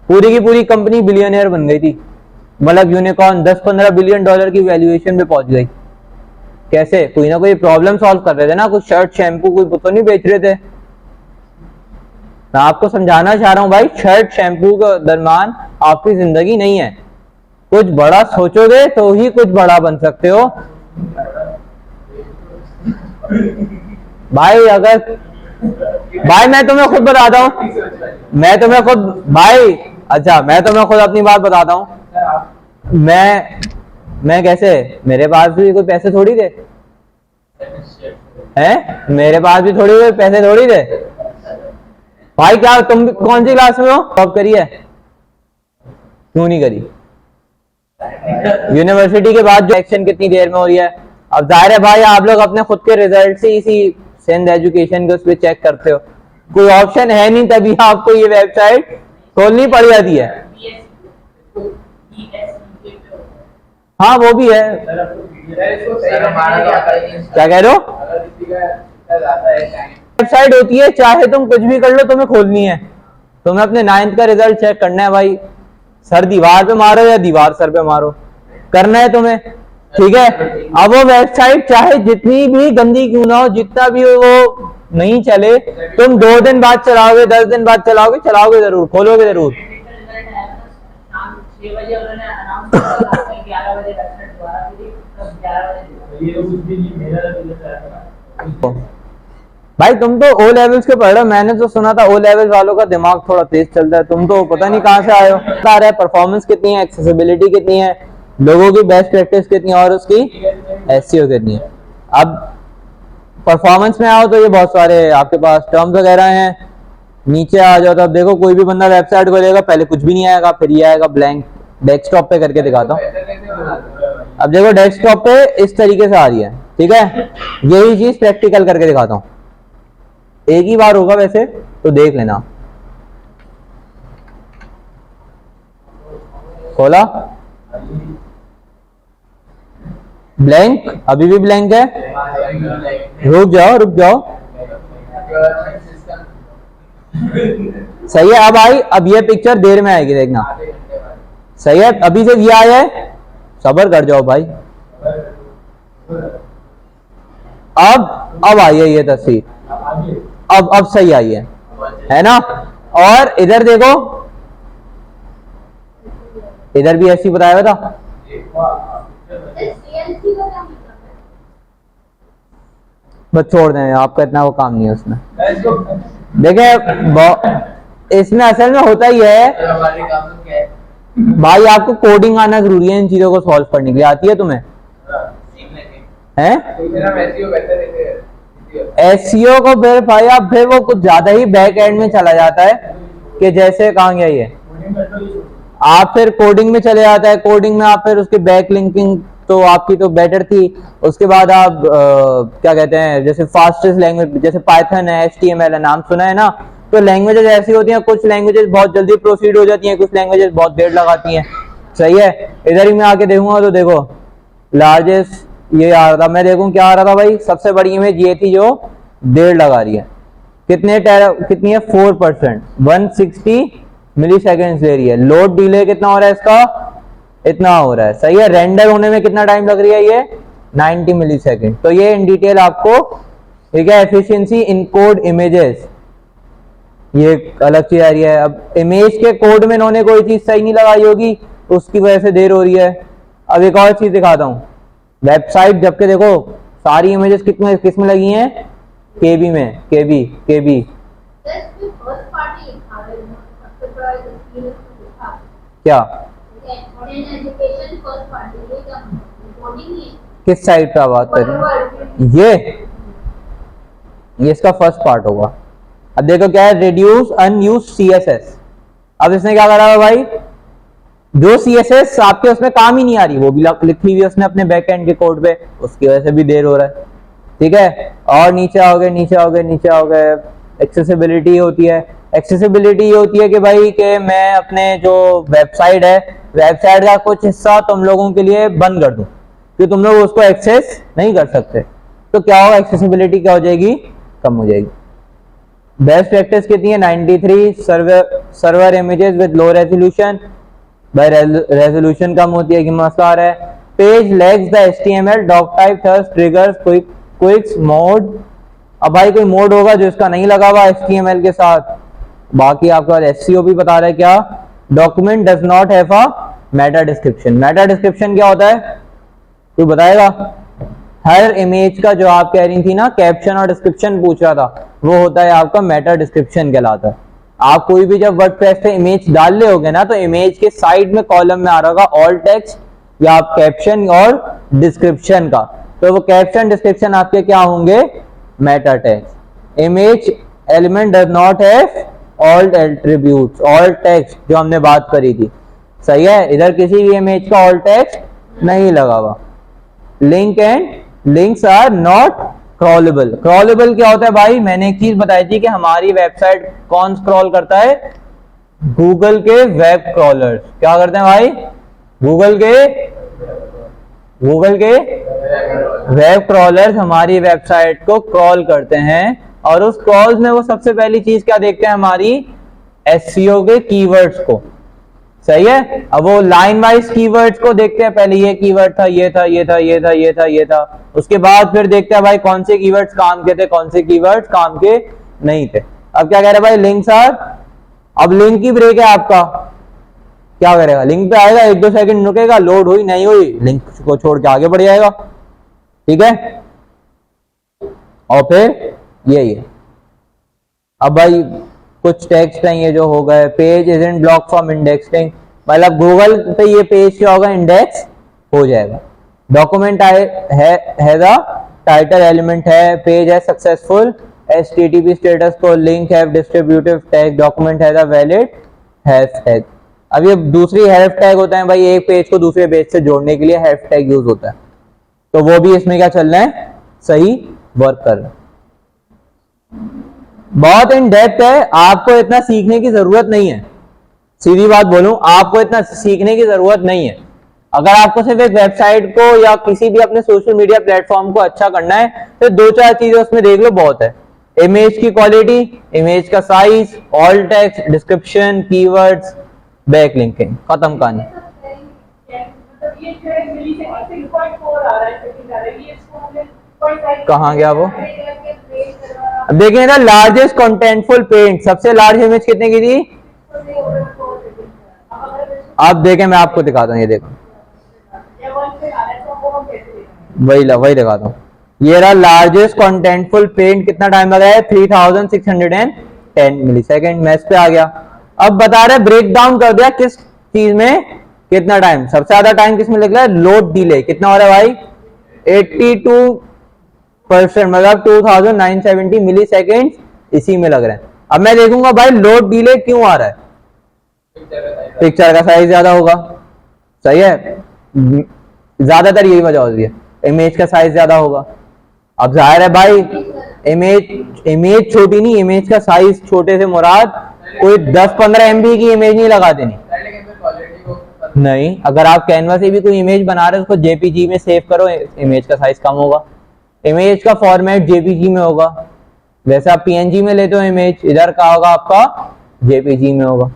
पूरी की पूरी कंपनी बिलियनियर बन गई थी, मतलब यूनिकॉर्न 10-15 बिलियन डॉलर की वैल्यूएशन पे पहुंच गई। कैसे? कोई ना कोई प्रॉब्लम सॉल्व कर रहे थे ना, कुछ शर्ट शैम्पू कोई तो नहीं बेच रहे थे। मैं आपको समझाना चाह रहा हूं भाई, शर्ट शैम्पू के दरमियान आपकी जिंदगी नहीं है। कुछ बड़ा सोचोगे तो ही कुछ बड़ा बन सकते हो भाई। अगर भाई मैं तुम्हें खुद बताता हूं, मैं तुम्हें खुद भाई, अच्छा मैं तुम्हें खुद अपनी बात बताता हूं। मैं कैसे, मेरे पास भी कोई पैसे थोड़ी थे हैं, मेरे पास भी थोड़ी कोई पैसे थोड़ी थे भाई। क्या तुम कौन सी क्लास में हो? जॉब करी है? क्यों नहीं करी? यूनिवर्सिटी के बाद जो एक्शन कितनी देर में हो रही है? अब जाहिर है भाई आप लोग अपने खुद के रिजल्ट से इसी सेंध एजुकेशन के उस पर चेक करते हो, कोई ऑप्शन है नहीं, तभी आपको ये वेबसाइट खोलनी पड़ जाती है। हाँ वो भी है। क्या कह रहे हो? वेबसाइट होती है, चाहे तुम कुछ भी कर लो तुम्हें खोलनी है। तुम्हें अपने 9th का रिजल्ट चेक करना है भाई, सर दीवार पे मारो या दीवार सर पे मारो, करना है तुम्हें। ठीक है, अब वो वेबसाइट चाहे जितनी भी गंदी क्यों ना हो, जितना भी वो नहीं चले, तुम 2 दिन बाद चलाओगे, 10 दिन बाद चलाओगे, चलाओगे जरूर, खोलोगे जरूर। भाई तुम तो ओ लेवल्स के पढ़ रहे हो, मैंने तो सुना था ओ लेवल्स वालों का दिमाग थोड़ा तेज चलता है, तुम तो पता नहीं कहां से आए हो। बता रहे परफॉर्मेंस कितनी है, एक्सेसिबिलिटी कितनी है, लोगों की बेस्ट प्रैक्टिस कितनी है और उसकी एसईओ कितनी है। अब परफॉर्मेंस में आओ तो ये बहुत सारे आपके पास टर्म्स वगैरह हैं। नीचे आ जाओ तो अब देखो, कोई भी बंदा वेबसाइट खोलेगा पहले कुछ भी नहीं आएगा, फिर ये आएगा ब्लैंक। डेस्कटॉप पे करके दिखाता हूँ। अब देखो डेस्कटॉप पे इस तरीके से आ रही है, ठीक है। यही चीज प्रैक्टिकल करके दिखाता हूँ, एक ही बार होगा वैसे तो देख लेना। खोला, ब्लैंक, अभी भी ब्लैंक है। रुक जाओ रुक जाओ, सही है। अब आई, अब ये पिक्चर देर में आएगी देखना, सही है। अभी से ये आया है, सब्र कर जाओ भाई। अब आई है ये तस्वीर, अब सही आई है ना। और इधर देखो, इधर भी ऐसी बताया था। बस छोड़ दें, आपका इतना वो काम नहीं है उसमें। देखे इसमें असल में होता ही है भाई, आपको कोडिंग आना जरूरी है इन चीजों को सॉल्व करने के लिए। आती है तुम्हें? हैं? एसईओ को फिर भाई आप फिर वो कुछ ज्यादा ही बैक एंड में चला जाता है, कि जैसे कहाँ गया ये, आप फिर कोडिंग में चले जाता है। कोडिंग में आप फिर उसकी बैक लिंकिंग तो आपकी तो बेटर थी। उसके बाद आप क्या कहते हैं, जैसे फास्टेस्ट लैंग्वेज जैसे पाइथन है, HTML है, नाम सुना है ना। तो लैंग्वेजेस ऐसी होती हैं, कुछ लैंग्वेजेस बहुत जल्दी प्रोसीड हो जाती हैं, कुछ लैंग्वेजेस बहुत देर लगाती हैं। सही है, इधर ही मैं आके देखूंगा तो देखो लार्जेस्ट ये आ रहा था, मैं देखूं क्या आ रहा था भाई, सबसे बड़ी इमेज ये थी जो देर लगा रही है। कितनी है 4%, 160 मिली सेकेंड ले रही है। लोड डिले कितना हो रहा है इसका, इतना हो रहा है। सही है, रेंडर होने में कितना टाइम लग रही है, ये 90 मिली सेकेंड। तो ये इन डिटेल आपको, ठीक है। एफिशिएंसी इन कोड इमेजेस, ये अलग चीज आ रही है। अब इमेज के कोड में इन्होंने कोई चीज सही नहीं लगाई होगी, उसकी वजह से देर हो रही है। अब एक और चीज दिखाता हूँ, वेबसाइट जबकि देखो सारी इमेजेस किसमें लगी हैं, केबी में, केबी जस्ट फर्स्ट पार्टी लिखा है, सबसे बड़ा स्कीम लिखा है क्या, ऑनलाइन एजुकेशन फर्स्ट पार्टी, ये क्या कोडिंग है? किस साइट का बात कर रहे हैं, ये इसका फर्स्ट पार्ट होगा। अब देखो क्या है, रिड्यूस अनयूज्ड CSS। अब इसने क्या करा है भाई, जो CSS आपके उसमें काम ही नहीं आ रही वो भी लिखी हुई है उसने अपने बैकएंड के कोड पे, उसकी वजह से भी देर हो रहा है। ठीक है, और नीचे आओगे, एक्सेसिबिलिटी होती है। एक्सेसिबिलिटी ये होती है कि भाई कि मैं अपने जो वेबसाइट है, वेबसाइट का कुछ हिस्सा तुम लोगों के लिए बंद कर दूं कि तुम लोग उसको एक्सेस नहीं कर सकते, तो क्या होगा, एक्सेसिबिलिटी क्या हो जाएगी, कम हो जाएगी। बेस्ट प्रैक्टिस कितनी है, 93। Server images with low resolution, भाई रेजोल्यूशन कम होती है कि मसला आ रहा है। Page lags the HTML doc type thirst triggers quirks mode. अब भाई कोई मोड होगा जो इसका नहीं लगा हुआ HTML के साथ। बाकी आपका SEO भी बता रहा है क्या, document does not have a Meta description. Meta description क्या होता है, कोई बताएगा? हर इमेज का जो आप कह रही थी ना, कैप्शन और डिस्क्रिप्शन पूछ रहा था, वो होता है आपका मेटा डिस्क्रिप्शन कहलाता है। आप कोई भी जब वर्डप्रेस पे इमेज डाल रहे होगे ना, तो इमेज के साइड में कॉलम में आ रहा होगा ऑल टेक्स्ट या आप कैप्शन और डिस्क्रिप्शन का, तो वो कैप्शन डिस्क्रिप्शन आपके क्या होंगे, Meta text. Image element does not have all attributes, all text जो हमने बात करी थी। सही है, इधर किसी भी इमेज का ऑल टेक्स्ट नहीं लगा हुआ। Link and links are not crawlable. Crawlable क्या होता है भाई, मैंने एक चीज बताई थी कि हमारी वेबसाइट कौन स्क्रॉल करता है, गूगल के वेब क्रॉलर्स। क्या करते हैं भाई, गूगल के वेब क्रॉलर्स हमारी वेबसाइट को क्रॉल करते हैं, और उस क्रॉल्स में वो सबसे पहली चीज क्या देखते हैं, हमारी SEO के कीवर्ड्स को। सही है, अब वो लाइन वाइज कीवर्ड्स को देखते हैं, पहले ये कीवर्ड था, ये था, ये था, ये था, ये था, ये था, उसके बाद फिर देखते हैं भाई कौन से कीवर्ड्स काम के थे, कौन से कीवर्ड्स काम के नहीं थे। अब क्या कह रहे हैं भाई, लिंक्स आर, अब लिंक की ब्रेक है आपका, क्या करेगा, लिंक पे आएगा, 1-2 सेकंड रुकेगा, लोड हुई नहीं हुई, लिंक को छोड़ के आगे बढ़ जाएगा। ठीक है, और फिर यही है। अब भाई कुछ टेक्स्ट है ये जो हो गए, page isn't block from indexing, मतलब गूगल पे ये पेज क्या होगा, इंडेक्स हो जाएगा। डॉक्यूमेंट है द टाइटल एलिमेंट है, पेज है सक्सेसफुल, HTTP स्टेटस को लिंक है डिस्ट्रीब्यूटिव टैग, डॉक्यूमेंट है द वैलिड हैश टैग। अब ये दूसरी हैश टैग होता है भाई, एक पेज को दूसरे पेज से जोड़ने के लिए हैश टैग यूज होता है, तो वो भी इसमें क्या चल रहा है, सही वर्क कर रहा है। बहुत इन डेप्थ है, आपको इतना सीखने की जरूरत नहीं है, सीधी बात बोलूं, आपको इतना सीखने की जरूरत नहीं है। अगर आपको सिर्फ एक वेबसाइट को या किसी भी अपने सोशल मीडिया प्लेटफॉर्म को अच्छा करना है, तो 2-4 चीजें उसमें देख लो, बहुत है। इमेज की क्वालिटी, इमेज का size, all text, description, keywords, back linking, खत्म कहानी। कहाँ गया वो, देखिए ना, लार्जेस्ट कंटेंटफुल पेंट, सबसे लार्ज इमेज कितने की थी, आप देखें, मैं आपको दिखाता हूँ, ये देखो, वही दिखाता हूँ। ये रहा लार्जेस्ट कंटेंटफुल पेंट, कितना टाइम लगा है, 3610 मिली सेकेंड। मैं इस पे आ गया, अब बता रहे ब्रेक डाउन कर दिया किस चीज में कितना टाइम, सबसे ज्यादा टाइम किसमें लग रहा है, लोड डिले कितना हो रहा है भाई, 82%, मतलब 2970 मिली सेकेंड इसी में लग रहा है। अब मैं देखूंगा भाई लोड डिले क्यों आ रहा है, पिक्चर का साइज ज्यादा होगा। सही है, ज्यादातर यही वजह होती है, इमेज का साइज ज्यादा होगा। अब जाहिर है भाई, इमेज छोटी नहीं, इमेज का साइज छोटे से मुराद कोई 10-15 MB की इमेज नहीं लगा देनी। लेकिन फिर क्वालिटी को नहीं, अगर आप कैनवा से भी कोई इमेज बना रहे हो उसको जेपीजी में सेव करो, इमेज का साइज कम होगा, इमेज का फॉर्मेट जेपीजी में होगा। वैसे आप पीएनजी में लेते हो इमेज, इधर का होगा आपका जेपीजी में होगा।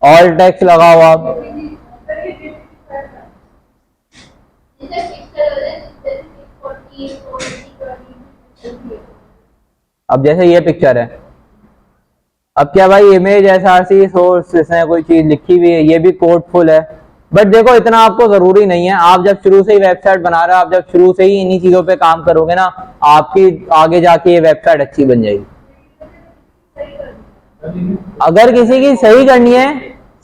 ऑल टेक्स्ट लगा हुआ आप, जैसे पिक्चर हो जाए जैसे 640 480 अब जैसे ये पिक्चर है, अब क्या भाई इमेज एसआरसी सोर्स इसमें कोई चीज लिखी हुई है, ये भी कोड फुल है, बट देखो इतना आपको जरूरी नहीं है। आप जब शुरू से ही वेबसाइट बना रहे हो, आप जब शुरू से ही इन्हीं चीजों पे काम करोगे ना, आपकी आगे जाके ये वेबसाइट अच्छी बन जाएगी। अगर किसी की सही करनी है,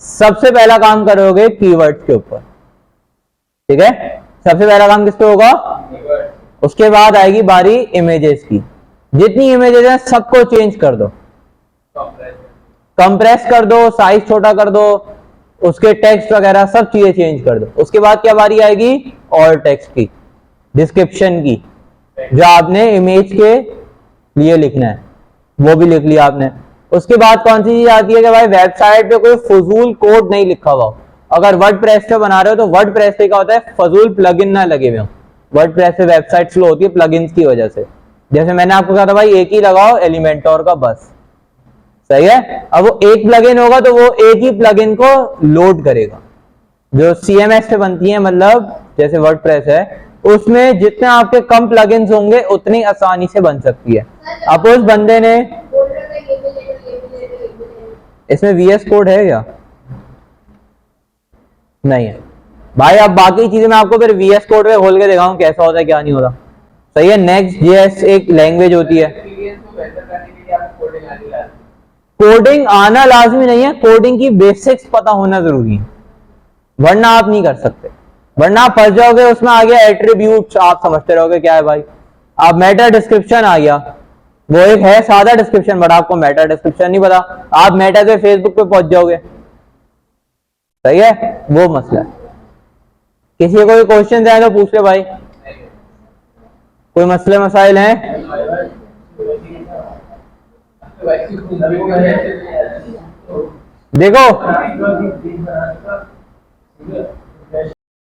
सबसे पहला काम करोगे कीवर्ड्स के ऊपर, ठीक है। सबसे पहला काम किस पे होगा, उसके बाद आएगी बारी इमेजेस की। जितनी इमेजेस हैं सबको चेंज कर दो, कंप्रेस कर दो, साइज छोटा कर दो, उसके टेक्स्ट वगैरह सब चीजें चेंज कर दो। उसके बाद क्या बारी आएगी, और टेक्स्ट की, डिस्क्रिप्शन की, जो आपने इमेज के लिए लिखना है वो भी लिख लिया आपने। उसके बाद कौन सी चीज आती है कि भाई वेबसाइट पे कोई फजूल कोड नहीं लिखा हुआ हो। अगर वर्डप्रेस पे बना रहे हो तो वर्डप्रेस पे क्या होता है, फजूल प्लगइन ना लगे हुए हो। वर्डप्रेस पे वेबसाइट स्लो होती है प्लगइन्स की वजह से। जैसे मैंने आपको कहा था भाई एक ही लगाओ एलिमेंटोर का, बस सही है। अब वो एक प्लगइन होगा तो वो एक ही प्लगइन को लोड करेगा। जो सीएमएस पे बनती है, मतलब जैसे वर्डप्रेस है, उसमें जितने आपके कम प्लगइन्स होंगे उतनी आसानी से बन सकती है। अब उस बंदे ने, बोल रहा था ये भी ले लो ये भी ले लो ये भी ले लो। इसमें वीएस कोड है क्या, नहीं है भाई। अब बाकी चीजें मैं आपको फिर वीएस कोड पे खोल के दिखाऊं कैसा होता है क्या नहीं होता, सही है। नेक्स्ट जेएस एक लैंग्वेज होती है। एक्सपीरियंस को बेहतर करने के लिए आपको कोडिंग आनी लाजमी। कोडिंग आना लाजमी नहीं है, कोडिंग की बेसिक्स पता होना जरूरी है, वरना आप नहीं कर सकते। वरना आप फंस जाओगे उसमें। आ गया एट्रीब्यूट्स, आप समझते रहोगे क्या है भाई। आप मेटा डिस्क्रिप्शन आ गया, वो एक है सादा डिस्क्रिप्शन, बट आपको मेटा डिस्क्रिप्शन नहीं पता, आप मेटा से फेसबुक पे पहुंच जाओगे, सही है, वो मसला है। किसी को कोई क्वेश्चन है तो पूछ ले भाई, कोई मसले मसाइल हैं। देखो